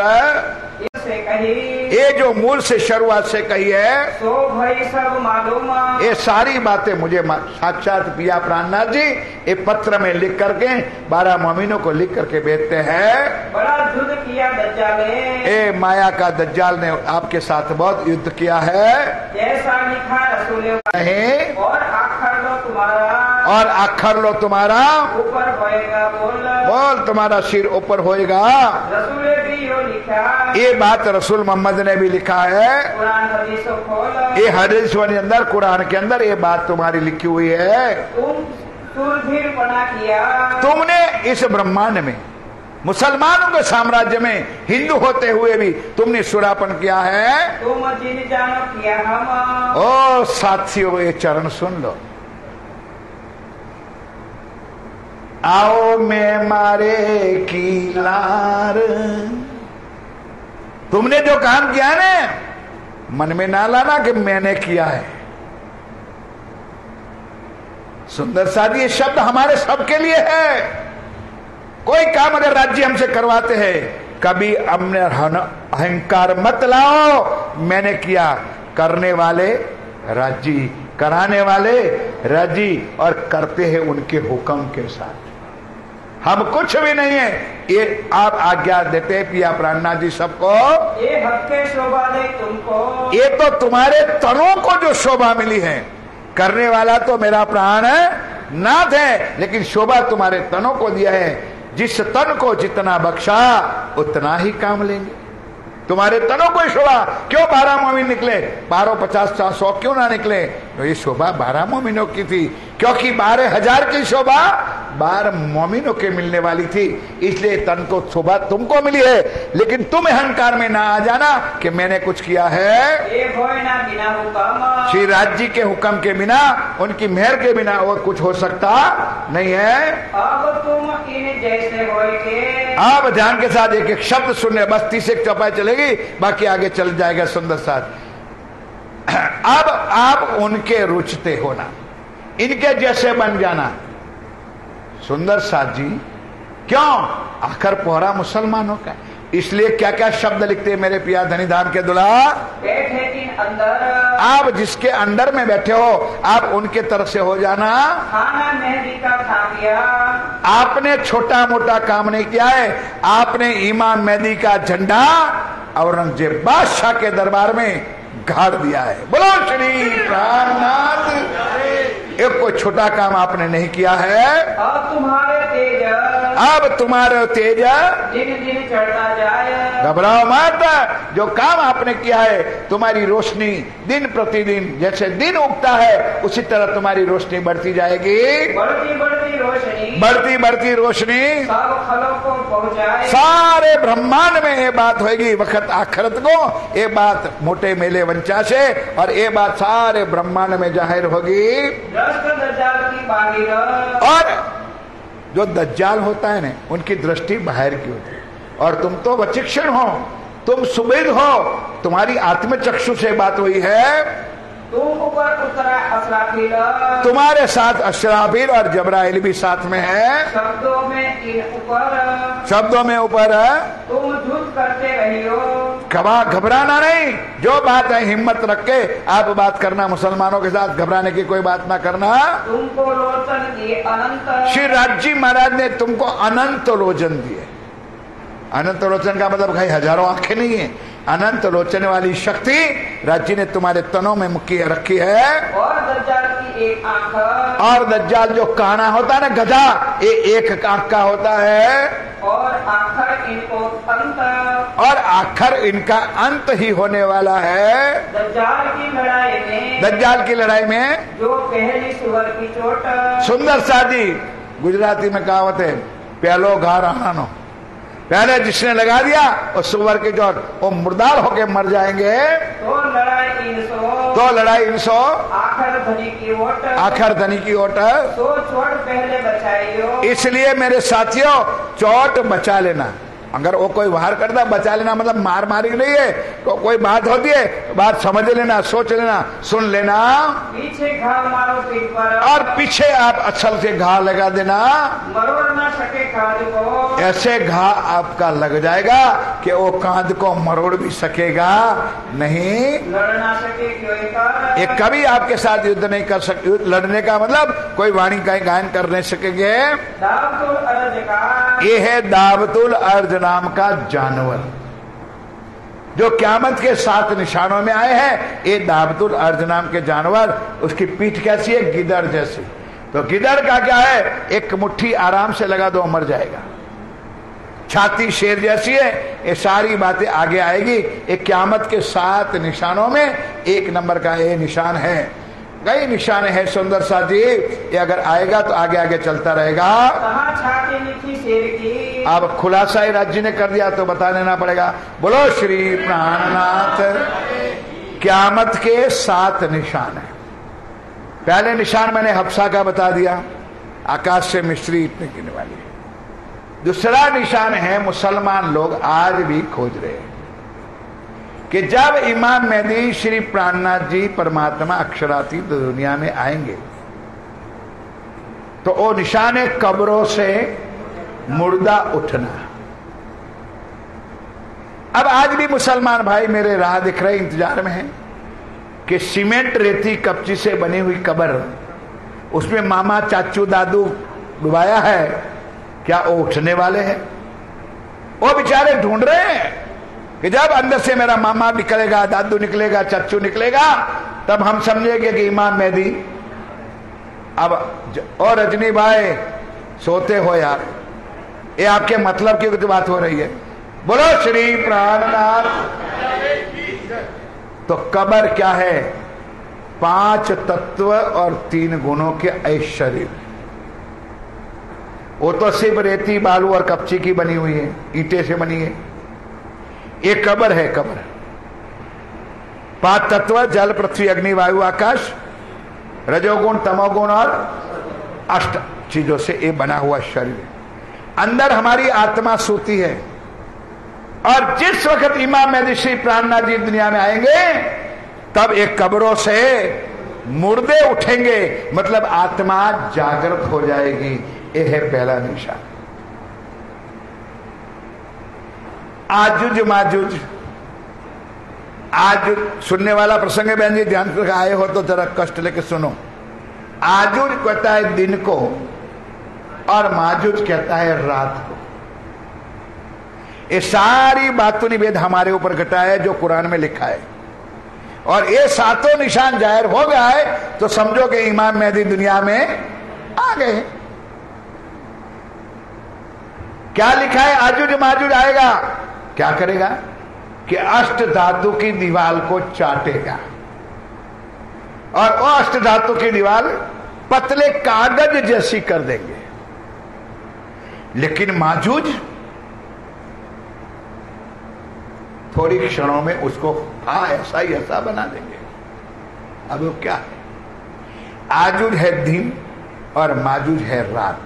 से कही, ये जो मूल से शुरुआत से कही है, सो भाई सब मालूम। ये सारी बातें मुझे साक्षात पिया प्राणनाथ जी ये पत्र में लिख करके 12 मोमिनों को लिख करके भेजते हैं। बड़ा युद्ध किया दज्जाल ने, ए माया का दज्जाल ने आपके साथ बहुत युद्ध किया है। जैसा लिखा रसूल नहीं, और आखर लो तुम्हारा, और आखर लो तुम्हारा ऊपर होएगा बोल, बोल तुम्हारा सिर ऊपर होएगा। रसूल भी यो लिखा, ये बात रसूल मोहम्मद ने भी लिखा है। कुरान हदीसों खोल, ये हदीस के अंदर, कुरान के अंदर ये बात तुम्हारी लिखी हुई है। तुम सुरधीरपना किया, तुमने इस ब्रह्मांड में मुसलमानों के साम्राज्य में हिंदू होते हुए भी तुमने सुरापन किया है। तुम जिन जानो किया हम। ओ साथियों, ये चरण सुन लो। आओ मैं मारे की लार, तुमने जो काम किया ना मन में ना लाना कि मैंने किया है। सुंदर साथ ये शब्द हमारे सबके लिए है। कोई काम अगर राज्य हमसे करवाते हैं, कभी हमने अहंकार मत लाओ, मैंने किया, करने वाले राजी, कराने वाले राजी, और करते हैं उनके हुक्म के साथ। हम कुछ भी नहीं है, ये आप आज्ञा देते पिया प्राणनाथ जी सबको, ये हक के शोभा दे तुमको, ये तो तुम्हारे तनों को जो शोभा मिली है, करने वाला तो मेरा प्राण नाथ है, लेकिन शोभा तुम्हारे तनों को दिया है। जिस तन को जितना बख्शा उतना ही काम लेंगे। तुम्हारे तनों को शोभा क्यों 12 मोमिन निकले, 12, 50, 100 क्यों ना निकले? तो ये शोभा 12 मोमिनों की थी, क्योंकि 12,000 की शोभा 12 मोमिनों के मिलने वाली थी, इसलिए तन को शोभा तुमको मिली है। लेकिन तुम अहंकार में ना आ जाना कि मैंने कुछ किया है। ये होए ना बिना हुक्म, श्री राज जी के हुक्म के बिना, उनकी मेहर के बिना और कुछ हो सकता नहीं है। अब तुम इन जैसे होए के, आप ध्यान के साथ एक एक शब्द सुनने, बस 30 एक चौपाई चलेगी, बाकी आगे चल जाएगा सुंदर साथ। अब आप उनके रुचते होना, इनके जैसे बन जाना। सुंदर साथ जी क्यों? आखिर पोहरा मुसलमानों का, इसलिए क्या क्या शब्द लिखते हैं मेरे पिया धनीधाम के दुल्हा, बैठे किन अंदर, आप जिसके अंडर में बैठे हो आप उनके तरफ से हो जाना। खाना मेहंदी का खा लिया, आपने छोटा मोटा काम नहीं किया है, आपने इमाम मेहदी का झंडा औरंगजेब बादशाह के दरबार में गाड़ दिया है। बोलो श्री प्राणनाथ। एक कोई छोटा काम आपने नहीं किया है। अब तुम्हारे तेज, अब तुम्हारे तेज दिन दिन चढ़ता जाए, घबराओ मत। जो काम आपने किया है, तुम्हारी रोशनी दिन प्रतिदिन जैसे दिन उगता है उसी तरह तुम्हारी रोशनी बढ़ती जाएगी। बढ़ती बढ़ती रोशनी, बढ़ती बढ़ती रोशनी सब खलों को पहुँचाए, सारे ब्रह्मांड में ये बात होगी वक्त आखिरत को, ये बात मोटे मेले वंचा से, और ये बात सारे ब्रह्मांड में जाहिर होगी। दज्जाल की बाहिर, और जो दज्जाल होता है ना, उनकी दृष्टि बाहर की होती है, और तुम तो वचिक्षण हो, तुम सुबेद हो, तुम्हारी आत्मचक्षु से बात हुई है। तुम ऊपर उतरा असराफील, तुम्हारे साथ अशराफील और जबराइल भी साथ में है। शब्दों में इन ऊपर, शब्दों में ऊपर है। तुम झूठ करते रहियो, घबराना नहीं, जो बात है हिम्मत रख के आप बात करना, मुसलमानों के साथ घबराने की कोई बात ना करना। तुमको लोचन दिए अनंत, श्री राजी महाराज ने तुमको अनंत लोचन दिए। अनंत लोचन का मतलब भाई हजारों आंखें नहीं है, अनंत लोचन वाली शक्ति राज्य ने तुम्हारे तनों में मुक्की रखी है। और दज्जाल की एक आंख, और दज्जाल जो काना होता है ना, गधा, ये एक आंख का होता है, और आखिर इनको अंत, और आखिर इनका अंत ही होने वाला है। दज्जाल की लड़ाई में, दज्जाल की लड़ाई में जो पहली सुअर की चोट, सुंदर सादी गुजराती में कहावत है, पहलो घार आनो, पहले जिसने लगा दिया और सुअर के जो वो मुर्दार होके मर जाएंगे। तो लड़ाई इनसो, आखिर धनी की ओट, आखिर धनी की ओट, तो चोट पहले बचाइयो। इसलिए मेरे साथियों चोट बचा लेना, अगर वो कोई वार करता बचा लेना मतलब मार मारी नहीं है, तो कोई बात होती है बात समझ लेना, सोच लेना, सुन लेना। पीछे घाव मारो पीठ पर, और पीछे आप अच्छल से घा लगा देना, मरोड़ ना सके कांध को, ऐसे घा आपका लग जाएगा कि वो कांध को मरोड़ भी सकेगा नहीं। लड़ ना सके कोई कर, ये कभी आपके साथ युद्ध नहीं कर सकते। लड़ने का मतलब कोई वाणी का गायन कर नहीं सकेंगे। दावतुल अर्ज का, ये है दावतुल अर्ज नाम का जानवर जो क्यामत के 7 निशानों में आए हैं। ये दावतुल अर्ज नाम के जानवर, उसकी पीठ कैसी है? गिदड़ जैसी। तो गिदड़ का क्या है? एक मुट्ठी आराम से लगा दो मर जाएगा। छाती शेर जैसी है। ये सारी बातें आगे आएगी। एक क्यामत के 7 निशानों में 1 नंबर का ये निशान है। कई निशान है सुंदर सा जी, ये अगर आएगा तो आगे आगे चलता रहेगा। कहाँ छाती लिखी शेर की, अब खुलासा ही राज्य ने कर दिया तो बता देना पड़ेगा। बोलो श्री प्राणनाथ। क्यामत के 7 निशान है। पहले निशान मैंने हफ्सा का बता दिया, आकाश से मिस्री इतने गिरने वाली है। दूसरा निशान है मुसलमान लोग आज भी खोज रहे हैं कि जब इमाम मेहदी श्री प्राणनाथ जी परमात्मा अक्षरातीत दुनिया में आएंगे तो वो निशान है कब्रों से मुर्दा उठना। अब आज भी मुसलमान भाई मेरे राह दिख रहे इंतजार में हैं कि सीमेंट रेती कपची से बनी हुई कब्र, उसमें मामा चाचू दादू डुबाया है, क्या वो उठने वाले हैं? वो बेचारे ढूंढ रहे हैं कि जब अंदर से मेरा मामा निकलेगा, दादू निकलेगा, चाचू निकलेगा, तब हम समझेंगे कि इमाम मेहदी। अब और रजनी भाई सोते हो यार, ये आपके मतलब की बात हो रही है। बोलो श्री प्राणनाथ। तो कब्र क्या है? 5 तत्व और 3 गुणों के ऐश्वर्य। वो तो सिर्फ रेती बालू और कपची की बनी हुई है, ईंटे से बनी है। ये कब्र है। कब्र 5 तत्व जल पृथ्वी अग्नि वायु आकाश, रजोगुण तमोगुण और 8 चीजों से ये बना हुआ शरीर। अंदर हमारी आत्मा सोती है, और जिस वक्त इमाम मेहदी श्री प्राणनाथ जी दुनिया में आएंगे तब एक कब्रों से मुर्दे उठेंगे, मतलब आत्मा जागृत हो जाएगी। यह है पहला निशान। आजुज माजुज, आज सुनने वाला प्रसंग है बहन जी, ध्यान से आए हो तो जरा कष्ट लेके सुनो। आजुज कहता है दिन को और माजुज कहता है रात को। ये सारी बातों निवेद हमारे ऊपर घटा है जो कुरान में लिखा है, और ये 7 निशान जाहिर हो गया है तो समझो कि इमाम मेहदी दुनिया में आ गए। क्या लिखा है? आजुज माजुज आएगा, क्या करेगा कि अष्ट धातु की दीवार को चाटेगा, और वो अष्ट धातु की दीवार पतले कागज जैसी कर देंगे। लेकिन माजूज थोड़ी क्षणों में उसको ऐसा ही ऐसा बना देंगे। अब वो क्या है? आजुज है दिन और माजुज है रात।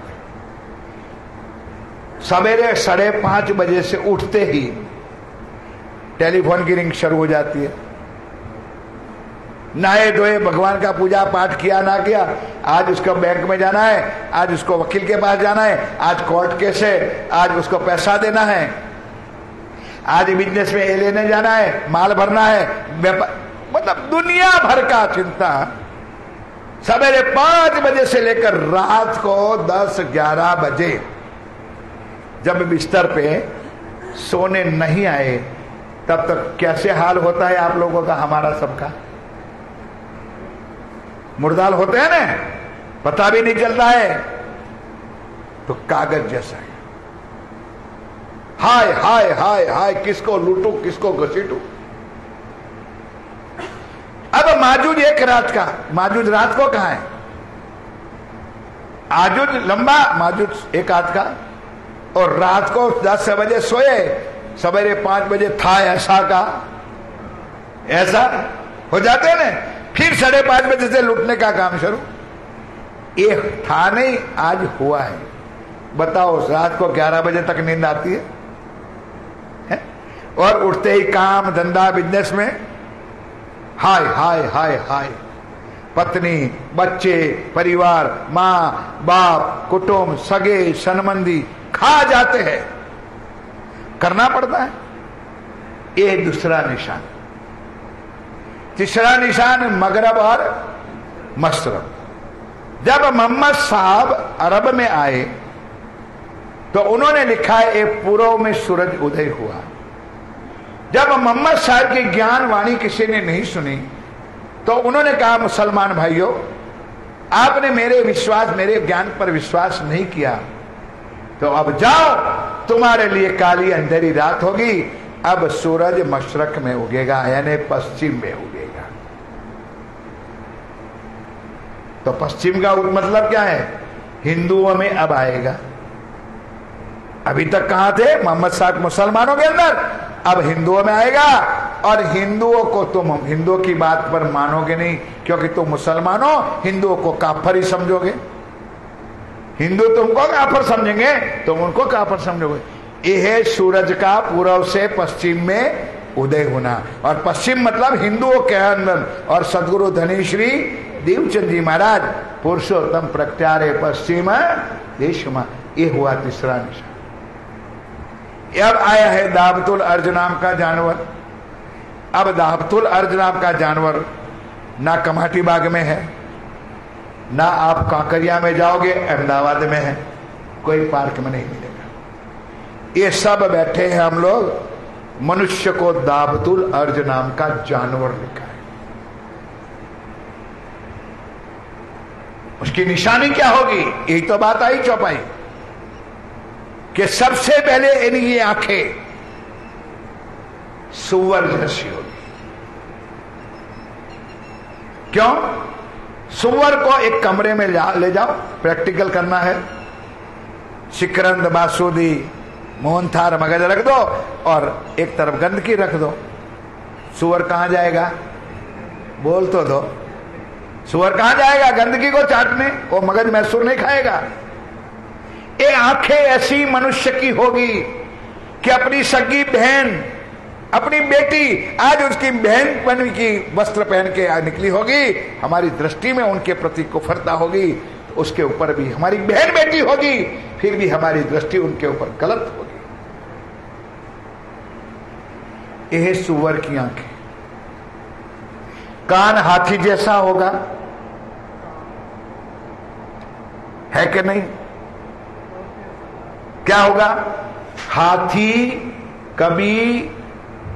सवेरे 5:30 बजे से उठते ही टेलीफोन की रिंग शुरू हो जाती है। नहाए धोए, भगवान का पूजा पाठ किया ना किया, आज उसको बैंक में जाना है, आज उसको वकील के पास जाना है, आज कोर्ट केस है, आज उसको पैसा देना है, आज बिजनेस में ये लेने जाना है, माल भरना है, मतलब दुनिया भर का चिंता। सवेरे 5 बजे से लेकर रात को 10-11 बजे जब बिस्तर पे सोने नहीं आए तब तक कैसे हाल होता है आप लोगों का, हमारा सबका? मुर्दाल होते हैं ना, पता भी नहीं चलता है, तो कागज जैसा है। हाय हाय हाय हाय, किसको लूटू किसको घसीटू। अब माजूज एक रात का, माजूज रात को कहां है? आजुज लंबा, माजूज एक रात का। और रात को 10 बजे सोए, सवेरे 5 बजे था ऐसा का ऐसा हो जाते हैं ना, फिर 5:30 बजे से लूटने का काम शुरू। ये था नहीं, आज हुआ है। बताओ, रात को 11 बजे तक नींद आती है? और उठते ही काम धंधा बिजनेस में हाय हाय हाय हाय, पत्नी बच्चे परिवार मां बाप कुटुंब सगे संबंधी खा जाते हैं, करना पड़ता है। ये दूसरा निशान। तीसरा निशान मगरब और मशरब। जब मोहम्मद साहब अरब में आए तो उन्होंने लिखा है एक पूर्व में सूरज उदय हुआ। जब मोहम्मद साहब की ज्ञान वाणी किसी ने नहीं सुनी तो उन्होंने कहा, मुसलमान भाइयों, आपने मेरे विश्वास मेरे ज्ञान पर विश्वास नहीं किया, तो अब जाओ, तुम्हारे लिए काली अंधेरी रात होगी, अब सूरज मशरक में उगेगा, यानी पश्चिम में उगेगा। तो पश्चिम का मतलब क्या है? हिंदुओं में अब आएगा। अभी तक कहां थे मोहम्मद साहब? मुसलमानों के अंदर। अब हिंदुओं में आएगा, और हिंदुओं को तुम हिंदुओं की बात पर मानोगे नहीं, क्योंकि तुम मुसलमानों हिंदुओं को काफर ही समझोगे। हिंदू तुमको काफर समझेंगे, तुम उनको काफर समझोगे। यह है सूरज का पूर्व से पश्चिम में उदय होना। और पश्चिम मतलब हिंदुओं के अंदर। और सदगुरु धनी श्री देवचंद जी महाराज पुरुषोत्तम प्रगटारे पश्चिम देश में, ये हुआ तीसरा निशान। अब आया है दाबतुल अर्ज नाम का जानवर। अब दाबतुल अर्ज नाम का जानवर ना कमाटी बाग में है, ना आप काकरिया में जाओगे, अहमदाबाद में है, कोई पार्क में नहीं मिलेगा। ये सब बैठे हैं हम लोग, मनुष्य को दाबतुल अर्ज नाम का जानवर लिखा है। उसकी निशानी क्या होगी? यही तो बात आई चौपाई कि सबसे पहले इनकी आंखें सुअर जैसी होगी। क्यों? सुअर को एक कमरे में ले जाओ, प्रैक्टिकल करना है, शिकरंद बासुदी मोहनथार मगज रख दो और एक तरफ गंदगी रख दो, सुअर कहां जाएगा? बोल तो दो, सुअर कहां जाएगा गंदगी को चाटने? वो मगज मैसूर नहीं खाएगा। ये आंखें ऐसी मनुष्य की होगी कि अपनी सगी बहन, अपनी बेटी आज उसकी बहन बन की वस्त्र पहन के निकली होगी, हमारी दृष्टि में उनके प्रति कुफरता होगी, तो उसके ऊपर भी हमारी बहन बेटी होगी, फिर भी हमारी दृष्टि उनके ऊपर गलत होगी। यह सुअर की आंखें। कान हाथी जैसा होगा, है कि नहीं? क्या होगा? हाथी कभी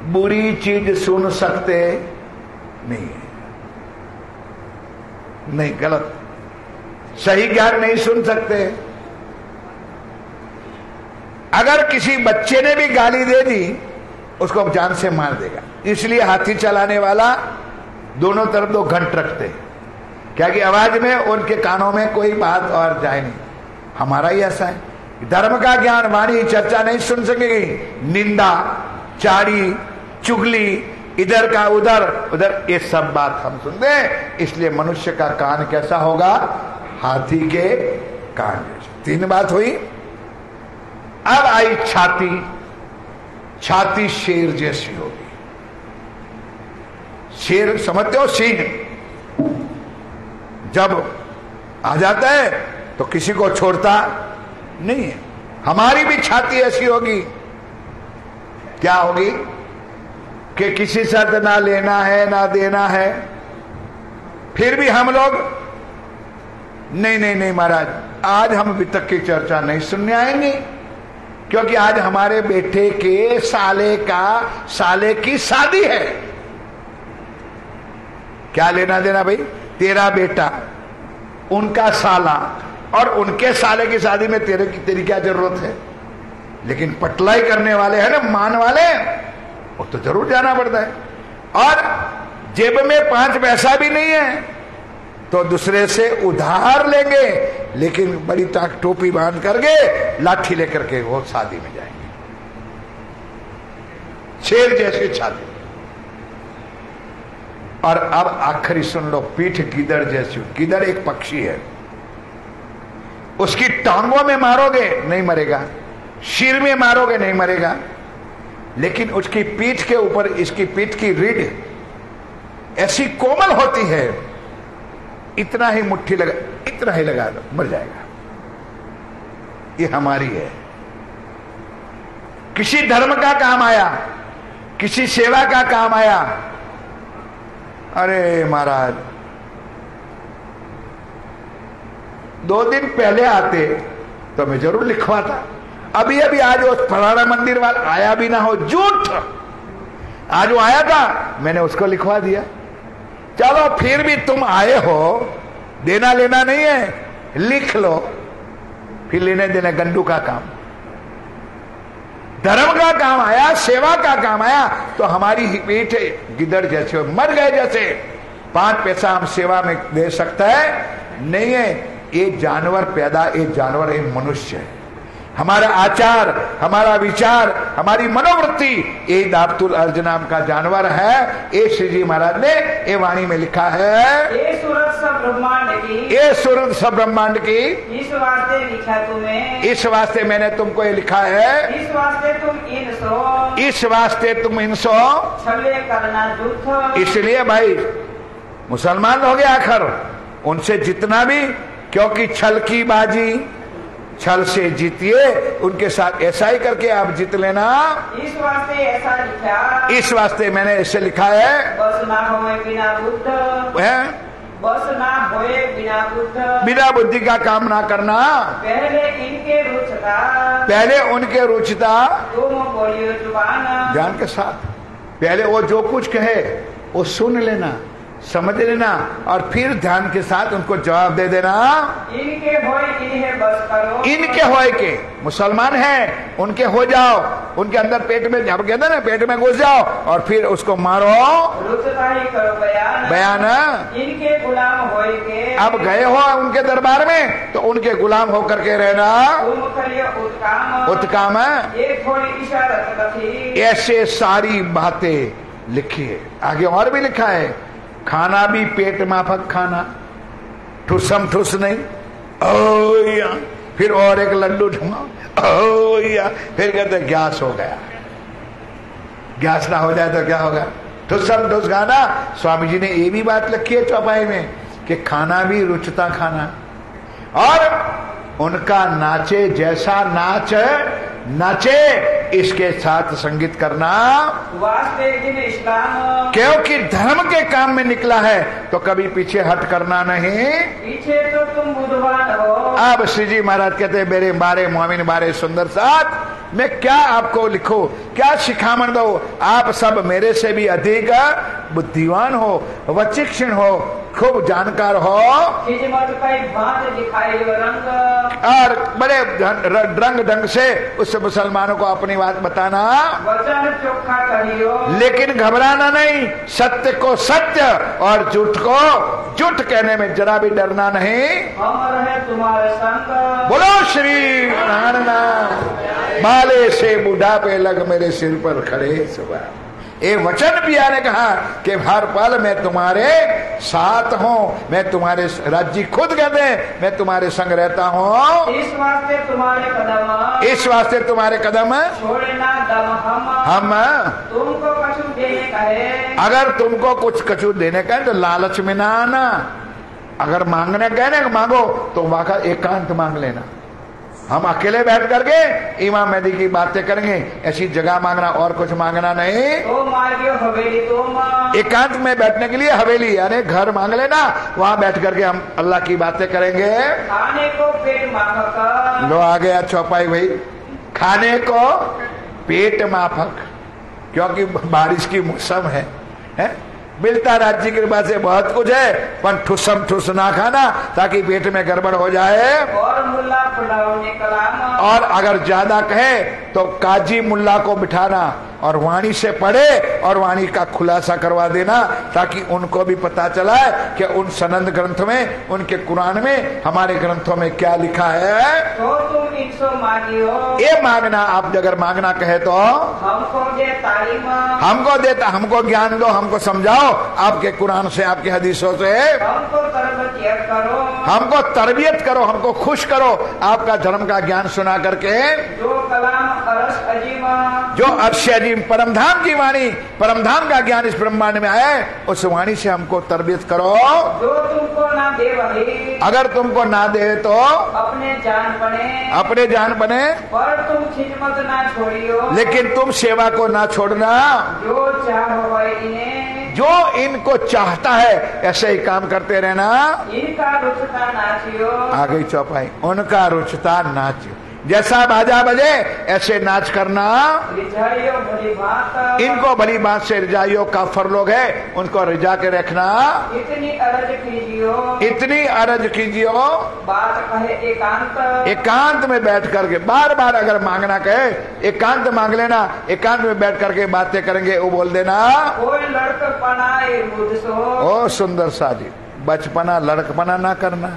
बुरी चीज सुन सकते नहीं है, नहीं, गलत, सही ज्ञान नहीं सुन सकते। अगर किसी बच्चे ने भी गाली दे दी, उसको जान से मार देगा। इसलिए हाथी चलाने वाला दोनों तरफ 2 घंट रखते हैं, क्या कि आवाज में उनके कानों में कोई बात और जाए नहीं। हमारा ही ऐसा है, धर्म का ज्ञान, वाणी, चर्चा नहीं सुन सकेगी, निंदा, चाड़ी, चुगली, इधर का उधर, उधर, ये सब बात हम सुनते हैं। इसलिए मनुष्य का कान कैसा होगा? हाथी के कान जैसा। 3 बात हुई। अब आई छाती। छाती शेर जैसी होगी। शेर समझते हो? सिंह जब आ जाता है तो किसी को छोड़ता नहीं है। हमारी भी छाती ऐसी होगी। क्या होगी? कि किसी से ना लेना है ना देना है, फिर भी हम लोग नहीं नहीं नहीं महाराज, आज हम वित्त की चर्चा नहीं सुनने आएंगे, क्योंकि आज हमारे बेटे के साले की शादी है। क्या लेना देना भाई? तेरा बेटा, उनका साला और उनके साले की शादी में तेरी क्या जरूरत है? लेकिन पटलाई करने वाले हैं ना, मान वाले, वो तो जरूर जाना पड़ता है। और जेब में 5 पैसा भी नहीं है तो दूसरे से उधार लेंगे, लेकिन बड़ी ताक टोपी बांध करके लाठी लेकर के वो शादी में जाएंगे। शेर जैसी छाती। और अब आखिरी सुन लो, पीठ गिदड़ जैसी। गिदड़ एक पक्षी है, उसकी टांगों में मारोगे नहीं मरेगा, सिर में मारोगे नहीं मरेगा, लेकिन उसकी पीठ के ऊपर, इसकी पीठ की रीढ़ ऐसी कोमल होती है, इतना ही मुट्ठी लगा, इतना ही लगा दो, मर जाएगा। ये हमारी है। किसी धर्म का काम आया, किसी सेवा का काम आया, अरे महाराज 2 दिन पहले आते तो मैं जरूर लिखवाता। अभी आज वो फलाना मंदिर वाला आया भी ना हो, झूठ। आज वो आया था, मैंने उसको लिखवा दिया। चलो फिर भी तुम आए हो, देना लेना नहीं है, लिख लो, फिर लेने देने गंडू का काम। धर्म का काम आया, सेवा का काम आया, तो हमारी ही पीठ गिदड़ जैसे मर गए जैसे। 5 पैसा हम सेवा में दे सकता है नहीं है। ये जानवर पैदा, ये जानवर ये मनुष्य है। हमारा आचार, हमारा विचार, हमारी मनोवृत्ति, ये दाबतुल अर्ज नाम का जानवर है। ये श्री जी महाराज ने ये वाणी में लिखा है, ये सूरत सब ब्रह्मांड की, ये सूरत सब ब्रह्मांड की, इस वास्ते लिखा तुम्हें, इस वास्ते मैंने तुमको ये लिखा है, इस वास्ते तुम इनसो, इस वास्ते तुम इनसो छले करना झूठ। इसलिए भाई मुसलमान हो गए आखिर, उनसे जितना भी, क्योंकि छल की बाजी छल से जीतिए, उनके साथ ऐसा ही करके आप जीत लेना। इस वास्ते ऐसा लिखा, इस वास्ते मैंने ऐसे लिखा है, बस ना होए बिना बुद्ध है? बस ना होए बिना बुद्ध, बिना बुद्धि का काम ना करना। पहले इनके रुचता, पहले उनके रुचता, तुम बोलियो जुबान, ध्यान के साथ। पहले वो जो कुछ कहे वो सुन लेना, समझ लेना, और फिर ध्यान के साथ उनको जवाब दे देना। इनके होए इन्हें बस करो, इनके होए के मुसलमान हैं, उनके हो जाओ, उनके अंदर पेट में, जब कहते हैं ना, पेट में घुस जाओ और फिर उसको मारो, रुचता ही करो बयान, बयान। इनके गुलाम होए के, अब गए हो उनके दरबार में तो उनके गुलाम होकर के रहना। तुम करियो उत्काम, उत्काम एक थोड़ी इशारत कथी, ऐसे सारी बातें लिखी है। आगे और भी लिखा है, खाना भी पेट माफक खाना, ठुसम ठुस नहीं, ओ या, फिर और एक लड्डू ढूंढा, ओ या, फिर कहते गैस हो गया। गैस ना हो जाए तो क्या होगा? ठुसम ठुस खाना। स्वामी जी ने ये भी बात लिखी है चौपाई में कि खाना भी रुचता खाना, और उनका नाचे जैसा नाच नाचे, इसके साथ संगीत करना। वास्ते दिन इस्लाम, क्योंकि धर्म के काम में निकला है तो कभी पीछे हट करना नहीं। पीछे तो तुम बुद्धवान हो। अब श्री जी महाराज कहते हैं, मेरे बारे मोमिन बारे सुंदर साथ, मैं क्या आपको लिखूं, क्या शिखामण दो? आप सब मेरे से भी अधिक बुद्धिवान हो, वचिक्षण हो, खूब जानकार हो, और बड़े रंग ढंग से उस मुसलमानों को अपनी बात बताना, वचन चोखा कहियो, लेकिन घबराना नहीं, सत्य को सत्य और झूठ को झूठ कहने में जरा भी डरना नहीं। हम रहे तुम्हारे संग, बोलो श्री नारायण। बाले से बुढ़ापे लग मेरे सिर पर खड़े सुबह, ये वचन पिया ने कहा कि हर पल मैं तुम्हारे साथ हूँ, मैं तुम्हारे राज्य खुद कहते हैं, मैं तुम्हारे संग रहता हूँ। इस वास्ते तुम्हारे कदम, इस वास्ते तुम्हारे कदम छोड़ना दम हम तुमको कछु देने का है, अगर तुमको कुछ कछु देने का है तो लालच में ना आना। अगर मांगने का है ना, मांगो तो वाका एकांत मांग लेना। हम अकेले बैठ करके इमाम मेहदी की बातें करेंगे, ऐसी जगह मांगना और कुछ मांगना नहीं। तो मांगियो हवेली, तुम एकांत में बैठने के लिए हवेली यानी घर मांग लेना, वहां बैठ करके हम अल्लाह की बातें करेंगे। खाने को पेट माफक, लो आ गया चौपाई भाई, खाने को पेट माफक, क्योंकि बारिश की मौसम है? मिलता राज्य की कृपा से बहुत कुछ है, पर ठुसम ठुस ना खाना ताकि पेट में गड़बड़ हो जाए। और मुल्ला फुलाओने कलाम, और अगर ज्यादा कहे तो काजी मुल्ला को बिठाना और वाणी से पढ़े और वाणी का खुलासा करवा देना, ताकि उनको भी पता चला कि उन सनंद ग्रंथ में, उनके कुरान में, हमारे ग्रंथों में क्या लिखा है। तो तुम इनसे मांगियो, ये मांगना, आप अगर मांगना कहे तो हमको दे तालीम, हमको देता, हमको ज्ञान दो, हमको समझाओ आपके कुरान से, आपके हदीसों से, हमको तरबियत करो, हमको तरबियत करो, हमको खुश करो आपका धर्म का ज्ञान सुना करके। जो कलाम अरश अजीमा, जो अर्श अजीम परमधाम की वाणी, परमधाम का ज्ञान इस ब्रह्मांड में आया है, उस वाणी से हमको तरबियत करो। जो तुमको ना दे वही, अगर तुमको ना दे तो अपने जान बने, पर तुम खिदमत ना छोड़ियो, लेकिन तुम सेवा को ना छोड़ना। जो चाहो वही इन्हें, जो इनको चाहता है ऐसे ही काम करते रहना। इनका रुचता नाचियो, आ गई चौपाई, उनका रुचता नाच, जैसा बाजा बजे ऐसे नाच करना। रिझाइयो भली बात, इनको भली बात से रिझाइयो, काफर लोग है उनको रिझा के रखना। इतनी अरज कीजियो, इतनी अरज कीजियो, बात कहे एकांत, एकांत में बैठ करके, बार बार अगर मांगना कहे एकांत मांग लेना, एकांत में बैठ करके बातें करेंगे, वो बोल देना। कोई लड़कपना मुझसो, ओ सुंदर सा जी, बचपना लड़कपना ना करना,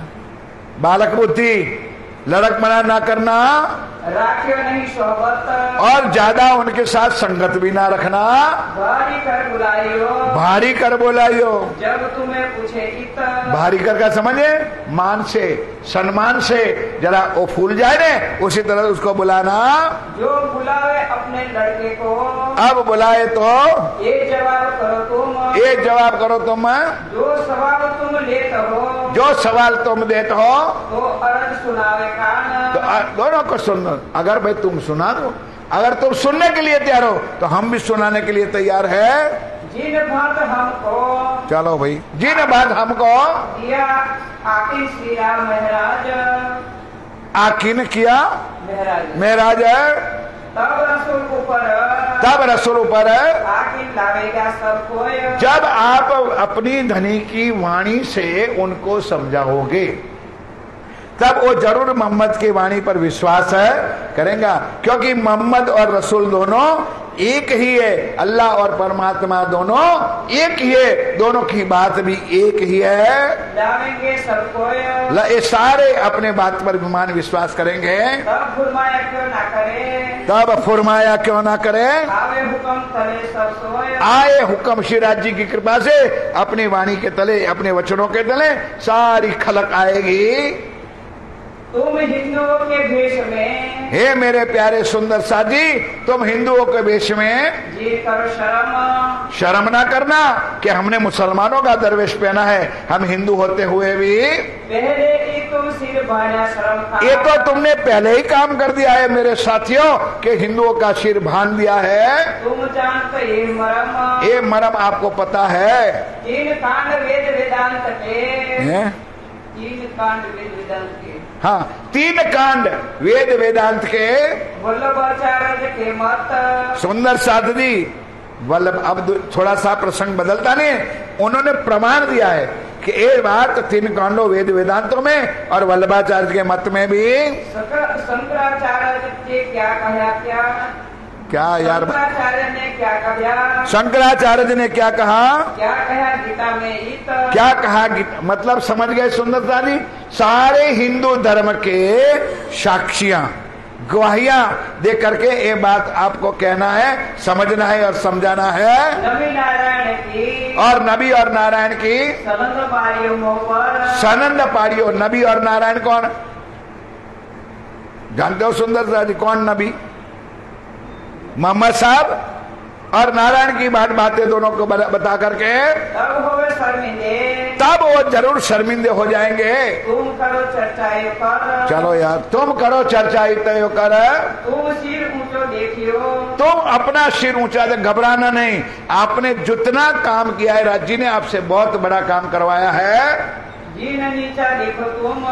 बालक बुद्धि लड़कपना ना करना, राखियो नहीं सोबत, और ज्यादा उनके साथ संगत भी ना रखना। भारी कर बुलाइयो, भारी कर बुलाइयो, जब तुम्हें पूछे इत। भारी कर का समझे, मान से सम्मान से जरा वो फूल जाए ने, उसी तरह उसको बुलाना। जो बुलावे अपने लड़के को, अब बुलाए तो ये जवाब करो तुम, ये जवाब करो तुम। जो सवाल तुम लेते हो, जो सवाल तुम देते हो, तो अर्ज सुनावे कान। तो दोनों को सुन। अगर भाई तुम सुना दो, अगर तुम सुनने के लिए तैयार हो तो हम भी सुनाने के लिए तैयार है। जिन बात हमको, चलो भाई, जिन बात हमको दिया आकिन श्री राम महाराज, आकिन किया महाराज महाराज, तब रसूल ऊपर, तब रसूल ऊपर आकिन लावेगा सबको। जब आप अपनी धनी की वाणी से उनको समझाओगे, तब वो जरूर मोहम्मद की वाणी पर विश्वास है करेंगे, क्योंकि मोहम्मद और रसूल दोनों एक ही है। अल्लाह और परमात्मा दोनों एक ही है, दोनों की बात भी एक ही है। लावेंगे सबको, ये सारे अपने बात पर विमान विश्वास करेंगे। तब फुरमाया क्यों ना करे, तब फुरमाया क्यों ना करे, आवे हुक्म तले सब सोए। आए हुक्म श्रीराज जी की कृपा से अपनी वाणी के तले, अपने वचनों के तले सारी खलक आएगी। तुम हिंदुओं के भेष में, हे मेरे प्यारे सुंदर साजी, तुम हिंदुओं के वेश में जी करो शर्म, शर्म ना करना कि हमने मुसलमानों का दरवेश पहना है, हम हिंदू होते हुए भी। पहले ही तुम सिर भाना शर्म खा। ये तो तुमने पहले ही काम कर दिया है मेरे साथियों, कि हिंदुओं का सिर भान दिया है। तुम जानते ये मरम, ये मरम आपको पता है। तीन कांड वेद वेदांत के, हैं? तीन कांड वेद वेदांत के, हाँ, 3 कांड वेद वेदांत के। वल्लभाचार्य के मत, सुंदर साधजी वल्लभ, अब थोड़ा सा प्रसंग बदलता नहीं, उन्होंने प्रमाण दिया है कि ये बात 3 कांडों वेद वेदांतों में और वल्लभाचार्य के मत में भी। शंकराचार्य ने क्या कहा, क्या यार, शंकराचार्य ने क्या कहा, शंकराचार्य जी ने क्या कहा, गीता में इत, क्या कहा गीता, मतलब समझ गए सुंदरता जी। सारे हिंदू धर्म के साक्षियां, गवाहियां दे करके ये बात आपको कहना है, समझना है और समझाना है। नबी नारायण की और नबी और नारायण की सनंद पारियों पर, सनंद पारियो। नबी और नारायण कौन जानते हो सुंदरता जी? कौन नबी? मोहम्मद साहब। और नारायण की बातें दोनों को बता करके तब होवे शर्मिंदे, तब वो जरूर शर्मिंदे हो जाएंगे। तुम करो चर्चा कर, चलो यार, तुम करो चर्चा तय कर, तुम सिर ऊंचो देखियो, तुम अपना सिर ऊंचा, घबराना नहीं। आपने जितना काम किया है, राज जी ने आपसे बहुत बड़ा काम करवाया है, जीन नीचा देखो तुम।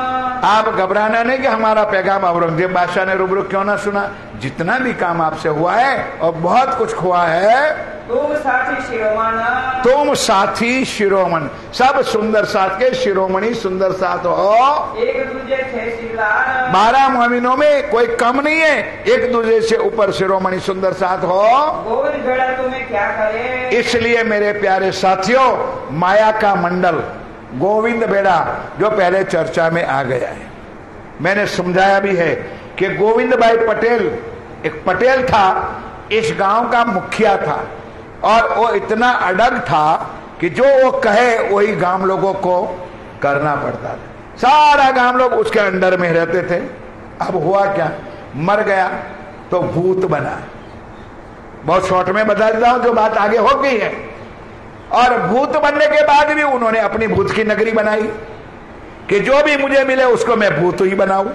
आप घबराना नहीं कि हमारा पैगाम औरंगजेब बादशाह ने रूबरू क्यों ना सुना। जितना भी काम आपसे हुआ है और बहुत कुछ हुआ है, तुम साथी शिरोमण, तुम साथी शिरोमण, सब सुंदर साथ के शिरोमणि सुंदर साथ हो। एक दूजे थे सिरदार, 12 मोमिनों में कोई कम नहीं है, एक दूसरे से ऊपर शिरोमणि सुंदर साथ हो। गोविंद भेड़ा तुम्हें क्या करे, इसलिए मेरे प्यारे साथियों, माया का मंडल गोविंद बेड़ा जो पहले चर्चा में आ गया है, मैंने समझाया भी है कि गोविंद भाई पटेल एक पटेल था, इस गांव का मुखिया था, और वो इतना अडग था कि जो वो कहे वही गांव लोगों को करना पड़ता था। सारा गांव लोग उसके अंडर में रहते थे। अब हुआ क्या, मर गया तो भूत बना। बहुत शॉर्ट में बता देता हूं, जो बात आगे हो गई है। और भूत बनने के बाद भी उन्होंने अपनी भूत की नगरी बनाई कि जो भी मुझे मिले उसको मैं भूत ही बनाऊं।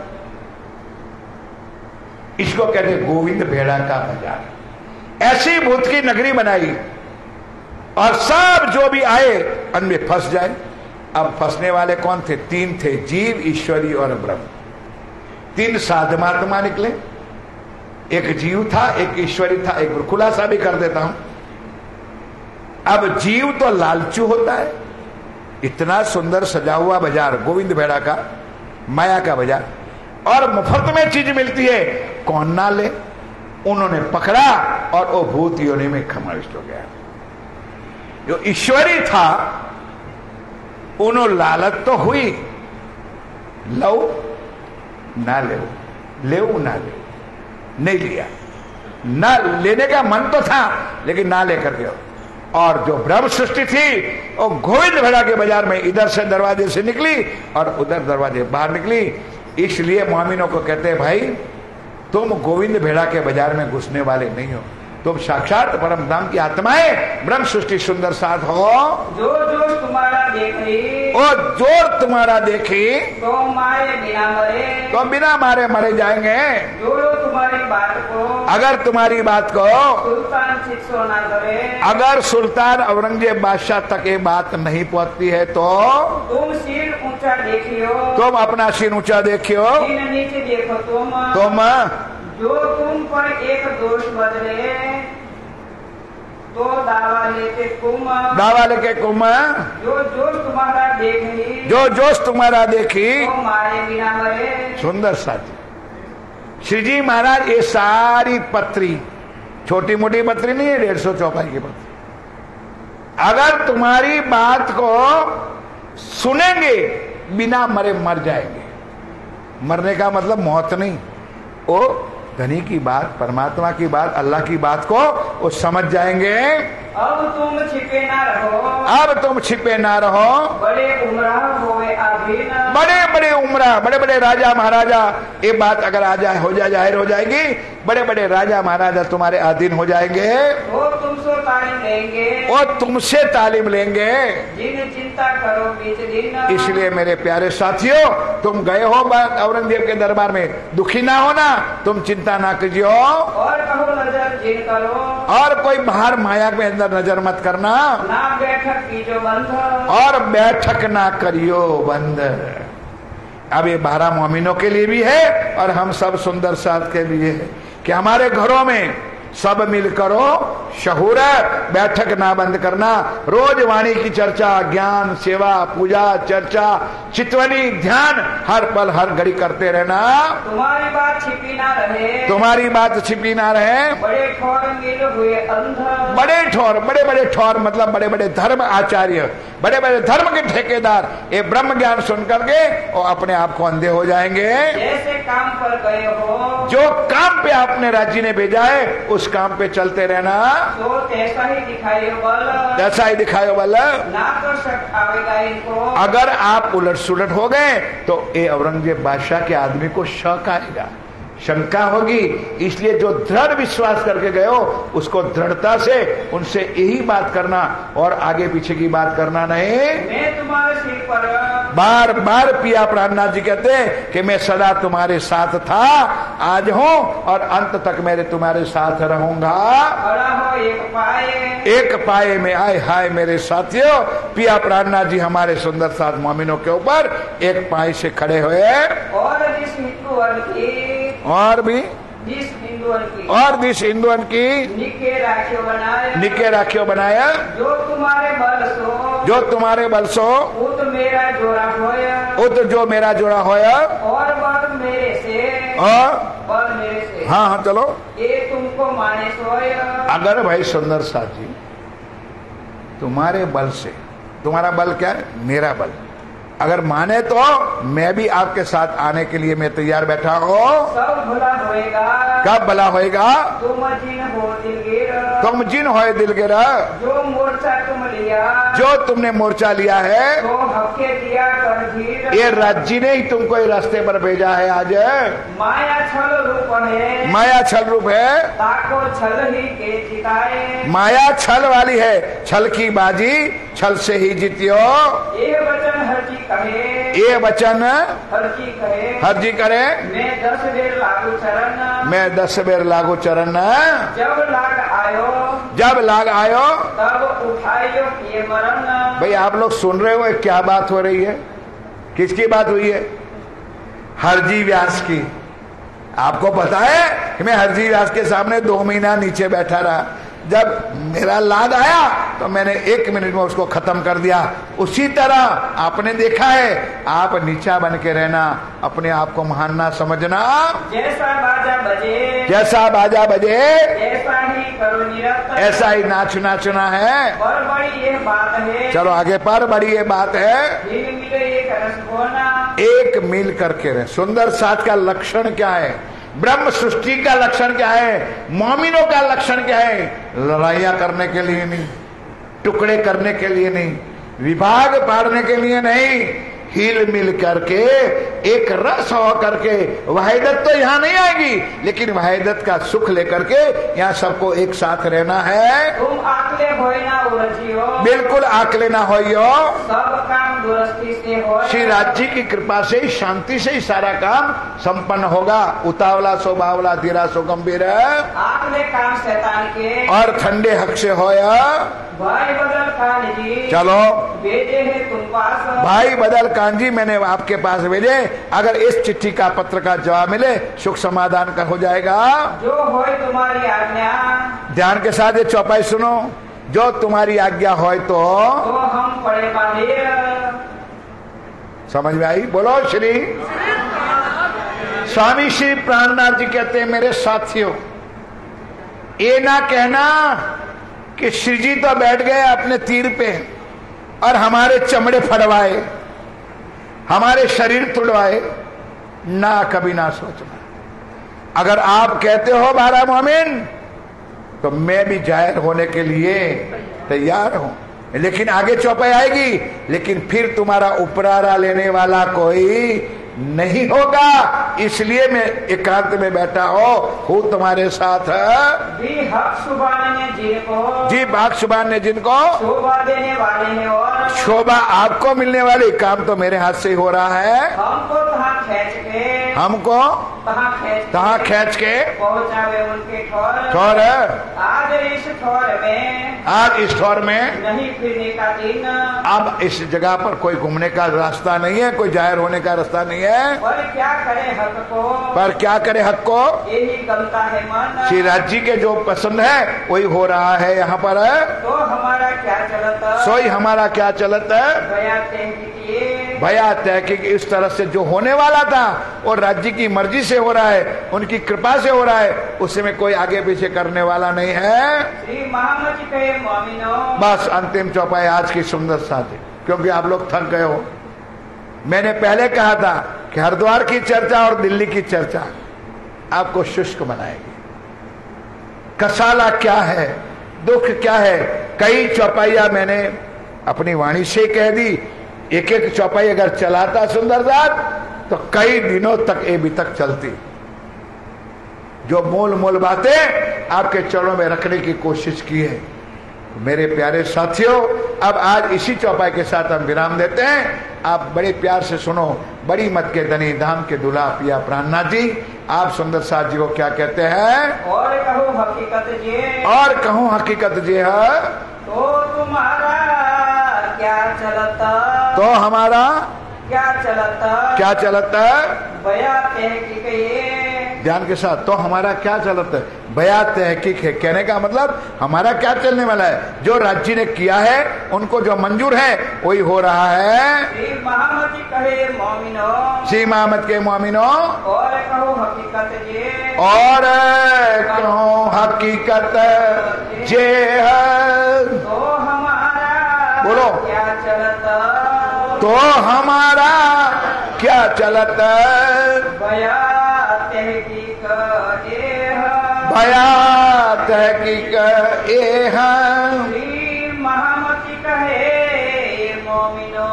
इसको कहते गोविंद भेड़ा का बाजार। ऐसी भूत की नगरी बनाई और सब जो भी आए उनमें फंस जाए। अब फंसने वाले कौन थे? 3 थे, जीव, ईश्वरी और ब्रह्म। 3 साधमात्मा निकले। एक जीव था, एक ईश्वरी था, एक खुलासा भी कर देता हूं। अब जीव तो लालचू होता है। इतना सुंदर सजा हुआ बाजार गोविंद भेड़ा का, माया का बाजार, और मुफ्त में चीज मिलती है, कौन ना ले। उन्होंने पकड़ा और वो भूत योनि में खमोश हो गया। जो ईश्वरी था उन्होंने लालच तो हुई, लो ना ले, ले ना ले, नहीं लिया, ना लेने का मन तो था लेकिन ना लेकर के। और जो ब्रह्म सृष्टि थी वो गोविंद भेड़ा के बाजार में इधर से दरवाजे से निकली और उधर दरवाजे बाहर निकली। इसलिए मोमिनों को कहते हैं भाई तुम गोविंद भेड़ा के बाजार में घुसने वाले नहीं हो, तुम साक्षात परम धाम की आत्माएं, ब्रह्म सृष्टि सुंदर साथ हो। जो जो तुम्हारा देखी, और जोर तुम्हारा देखी तो मारे बिना मरे, तो बिना मारे मरे जाएंगे। जो तुम्हारी बात को, अगर तुम्हारी बात को सुल्तान शिक्षो ना करे, अगर सुल्तान औरंगजेब बादशाह तक ये बात नहीं पहुंचती है तो तुम सिर ऊंचा देखियो, तुम अपना सिर ऊंचा देखियो, नीचे देखो तुम जो तुम पर एक दोष बदले तो दावा लेके कुम, जो जोश तुम्हारा देखी, जो जोश तुम्हारा देखी तो मारे बिना मरे। सुंदर साथी श्री जी महाराज ये सारी पत्री छोटी मोटी पत्री नहीं है, 150 चौपाई की पत्री, अगर तुम्हारी बात को सुनेंगे बिना मरे मर जाएंगे। मरने का मतलब मौत नहीं, वो धनी की बात, परमात्मा की बात, अल्लाह की बात को वो समझ जाएंगे। अब तुम छिपे ना रहो, अब तुम छिपे ना रहो, बड़े उमरा होवे अधीन, बड़े बड़े उमरा, बड़े बड़े राजा महाराजा, ये बात अगर आ जाए हो जाए जाहिर हो जाएगी, बड़े बड़े राजा महाराजा तुम्हारे अधीन हो जाएंगे। वो तुमसे तालीम लेंगे, वो तुमसे तालीम लेंगे। जिन चिंता करो बीच दिन। इसलिए मेरे प्यारे साथियों तुम गए हो औरंगजेब के दरबार में, दुखी ना होना, तुम चिंता ना कीजिए और कहो नजर जिन करो, और कोई बाहर माया के अंदर नजर मत करना, ना बैठक कीजो बंद, और बैठक ना करियो बंद। अब ये 12 मोमिनों के लिए भी है और हम सब सुंदर साथ के लिए है कि हमारे घरों में सब मिल करो शहूर, बैठक ना बंद करना, रोज वाणी की चर्चा, ज्ञान, सेवा, पूजा, चर्चा, चितवनी, ध्यान हर पल हर घड़ी करते रहना। तुम्हारी बात छिपी ना रहे, तुम्हारी बात छिपी ना रहे। बड़े ठोर मिल हुए अंध, बड़े ठोर, बड़े बड़े ठोर मतलब बड़े बड़े धर्म आचार्य, बड़े बड़े धर्म के ठेकेदार ये ब्रह्म ज्ञान सुन करके और अपने आप को अंधे हो जाएंगे। जैसे काम पर गए हो, जो काम पे आपने राजी ने भेजा है उस काम पे चलते रहना, तो ऐसा ही दिखाइयो बल, ऐसा ही दिखाओ बल, ना तो शक आवेगा इनको। अगर आप उलट सुलट हो गए तो ये औरंगजेब बादशाह के आदमी को शक आएगा, शंका होगी। इसलिए जो दृढ़ विश्वास करके गए हो उसको दृढ़ता से उनसे यही बात करना और आगे पीछे की बात करना नहीं। मैं तुम्हारे सिर पर बार बार पिया प्राणनाथ जी कहते हैं कि मैं सदा तुम्हारे साथ था, आज हूं और अंत तक मैं तुम्हारे साथ रहूंगा। खड़ा हो एक पाए में आए हाय मेरे साथियों, पिया प्राणनाथ जी हमारे सुंदर साथ मोमिनों के ऊपर एक पाए से खड़े हुए। और जिस हिंदुअन की, और भी जिस हिंदुअन की, और जिस हिंदुअन की निके राखियो बनाया, निके राखियो बनाया, जो तुम्हारे बल सो, जो तुम्हारे बल सो, उत मेरा जोड़ा होया, उत जो मेरा जोड़ा होया, और बल मेरे से, और बल मेरे से, हाँ हाँ चलो, ये तुमको माने सोया। अगर भाई सुंदर साथ जी तुम्हारे बल से, तुम्हारा बल क्या है? मेरा बल, अगर माने तो मैं भी आपके साथ आने के लिए मैं तैयार बैठा हो। सब भला होएगा, कब भला होएगा? तुम जिन हो दिलगिर, तुम जिन होए दिलगिरा, जो मोर्चा तुम लिया, जो तुमने मोर्चा लिया है, तो हफ्ते दिया कर धीर, ये राज्य ने ही तुमको ये रास्ते पर भेजा है। आज माया छल रूप है, माया छल रूप है, ताको छल ही के जिताए, माया छल वाली है, छल की बाजी छल से ही जीतियो। ये वचन हर जी कहे, ये वचन हर जी कहे, हर जी करे, मैं 10 बेर लागू चरण, मैं 10 बेर लागू चरण, जब लाग आयो, जब लाग आयो, तब उठाइयो ये मरण। भाई आप लोग सुन रहे हो क्या बात हो रही है? किसकी बात हुई है? हरजी व्यास की। आपको पता है कि मैं हरजी व्यास के सामने 2 महीना नीचे बैठा रहा, जब मेरा लाद आया तो मैंने 1 मिनट में उसको खत्म कर दिया। उसी तरह आपने देखा है, आप नीचा बन के रहना, अपने आप को महान ना समझना। जैसा बाजा बजे, जैसा बाजा बजे, ऐसा ही करो निरंतर, ऐसा ही नाच नाचना है। पर बड़ी ये बात है, चलो आगे पर बड़ी ये बात है, हिल मिले एक रस होना, एक मिल करके रहे। सुंदर साथ का लक्षण क्या है? ब्रह्म सृष्टि का लक्षण क्या है, मोमिनों का लक्षण क्या है? लड़ाइयां करने के लिए नहीं, टुकड़े करने के लिए नहीं, विभाग पाड़ने के लिए नहीं, हिल मिल करके एक रस हो करके। वहीदत तो यहाँ नहीं आएगी, लेकिन वहीदत का सुख लेकर के यहाँ सबको एक साथ रहना है। तुम आकले होय ना उलझियो, बिल्कुल आकले ना होइयो, सब काम दुरुस्ती से हो। श्री राज्य की कृपा से ही, शांति से ही सारा काम संपन्न होगा। उतावला सो बावला, धीरा सो गंभीर, आकले काम शैतान के, और ठंडे हक से होया। भाई बदल कानजी, चलो भेजे है तुम पास, भाई बदल कांजी मैंने आपके पास भेजे। अगर इस चिट्ठी का पत्र का जवाब मिले, सुख समाधान का हो जाएगा। जो होय तुम्हारी आज्ञा, ध्यान के साथ ये चौपाई सुनो। जो तुम्हारी आज्ञा होय तो हम पड़े बांधे। समझ में आई? बोलो श्री स्वामी श्री प्राणनाथ जी कहते हैं, मेरे साथियों, ये ना कहना कि श्री जी तो बैठ गए अपने तीर पे और हमारे चमड़े फड़वाए, हमारे शरीर तुड़वाए, ना, कभी ना सोचना। अगर आप कहते हो बारा मोमिन, तो मैं भी जाहिर होने के लिए तैयार हूं, लेकिन आगे चौपाई आएगी। लेकिन फिर तुम्हारा उपरारा लेने वाला कोई नहीं होगा, इसलिए मैं एकांत में बैठा हूं तुम्हारे साथ। जी हक सुबान ने जिनको, जी बाग सुबान ने जिनको शोभा देने वाले हैं, और शोभा आपको मिलने वाली, काम तो मेरे हाथ से ही हो रहा है। हमको तहाँ खींच के, हमको तहाँ खींच के पहुँचावे उनके ठौर। ठौर आज इस ठौर में, आज इस ठौर में नहीं फिरने का दिन, अब इस जगह पर कोई घूमने का रास्ता नहीं है, कोई जाहिर होने का रास्ता नहीं है। पर क्या करे हक को, पर क्या करे हक को, यही गमता है मन। श्री राज्य के जो पसंद है वही हो रहा है यहाँ पर। तो हमारा क्या चलता, सोई हमारा क्या चलता है? भया तहकीक इस तरह से जो होने वाला था और राज्य की मर्जी से हो रहा है, उनकी कृपा से हो रहा है, उसमें कोई आगे पीछे करने वाला नहीं है। श्री महामत के मोमिनो, बस अंतिम चौपाई आज की सुंदर साथी, क्योंकि आप लोग थक गए हो। मैंने पहले कहा था कि हरिद्वार की चर्चा और दिल्ली की चर्चा आपको शुष्क बनाएगी। कसाला क्या है, दुख क्या है, कई चौपाइयां मैंने अपनी वाणी से कह दी। एक एक चौपाई अगर चलाता सुंदरदास तो कई दिनों तक ये भी तक चलती। जो मूल मूल बातें आपके चरणों में रखने की कोशिश की है। मेरे प्यारे साथियों, अब आज इसी चौपाई के साथ हम विराम देते हैं। आप बड़े प्यार से सुनो। बड़ी मत के धनी धाम के दूल्हा पिया प्राणनाथ जी, आप सुंदर साथ जी को क्या कहते हैं? और कहूँ हकीकत जे, और कहूँ हकीकत जे है, तो तुम्हारा क्या चलता, तो हमारा क्या चलता, क्या चलता है? बया तहकीक ये, ध्यान के साथ, तो हमारा क्या चलता है? बया तहकीक है। कहने का मतलब हमारा क्या चलने वाला है? जो राज्य ने किया है, उनको जो मंजूर है वही हो रहा है। श्री महामती कहे मोमिनो, श्री महामत के मोमिनो, और कहो हकीकत जे, और कहो हकीकत जे है। तो हमारा बोलो, क्या चलता, तो हमारा क्या चलता? बया तहकीक ये है, बया तहकीक ये है। श्री महामती कहे मोमिनो,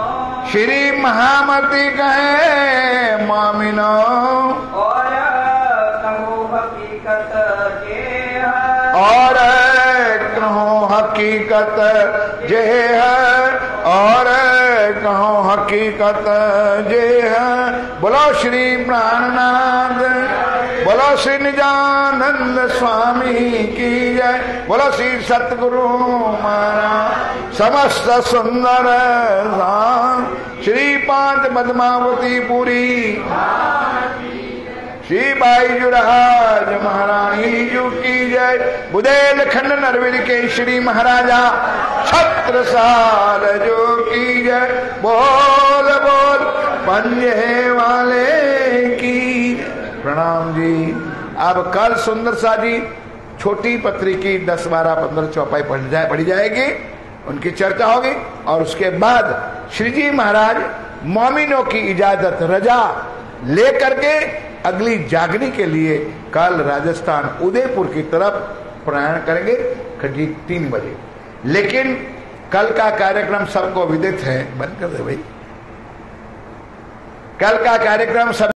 श्री महामती कहे मोमिनो, और कहो हकीकत जे है, और कहो हकीकत जे है, और कहो हकीकत जे है। बोलो श्री प्राणनाथ, बोलो श्री निजानंद स्वामी की जय, बोलो श्री सतगुरु महाराज समस्त सुंदर धाम, श्री पांच पद्मावती पुरी, श्री बाईजुराज महारानी जू की जय। बुदेलखंड नरविल के श्री महाराजा छत्रसाल जो की जय। बोल बोल पंजे वाले की प्रणाम जी। अब कल सुंदर सा जी छोटी पत्री की 10, 12, 15 चौपाई पढ़ी जाएगी, उनकी चर्चा होगी, और उसके बाद श्री जी महाराज मोमिनों की इजाजत रजा लेकर के अगली जागनी के लिए कल राजस्थान उदयपुर की तरफ प्रयाण करेंगे करीब 3 बजे। लेकिन कल का कार्यक्रम सबको विदित है, बंद कर दे भाई, कल का कार्यक्रम सब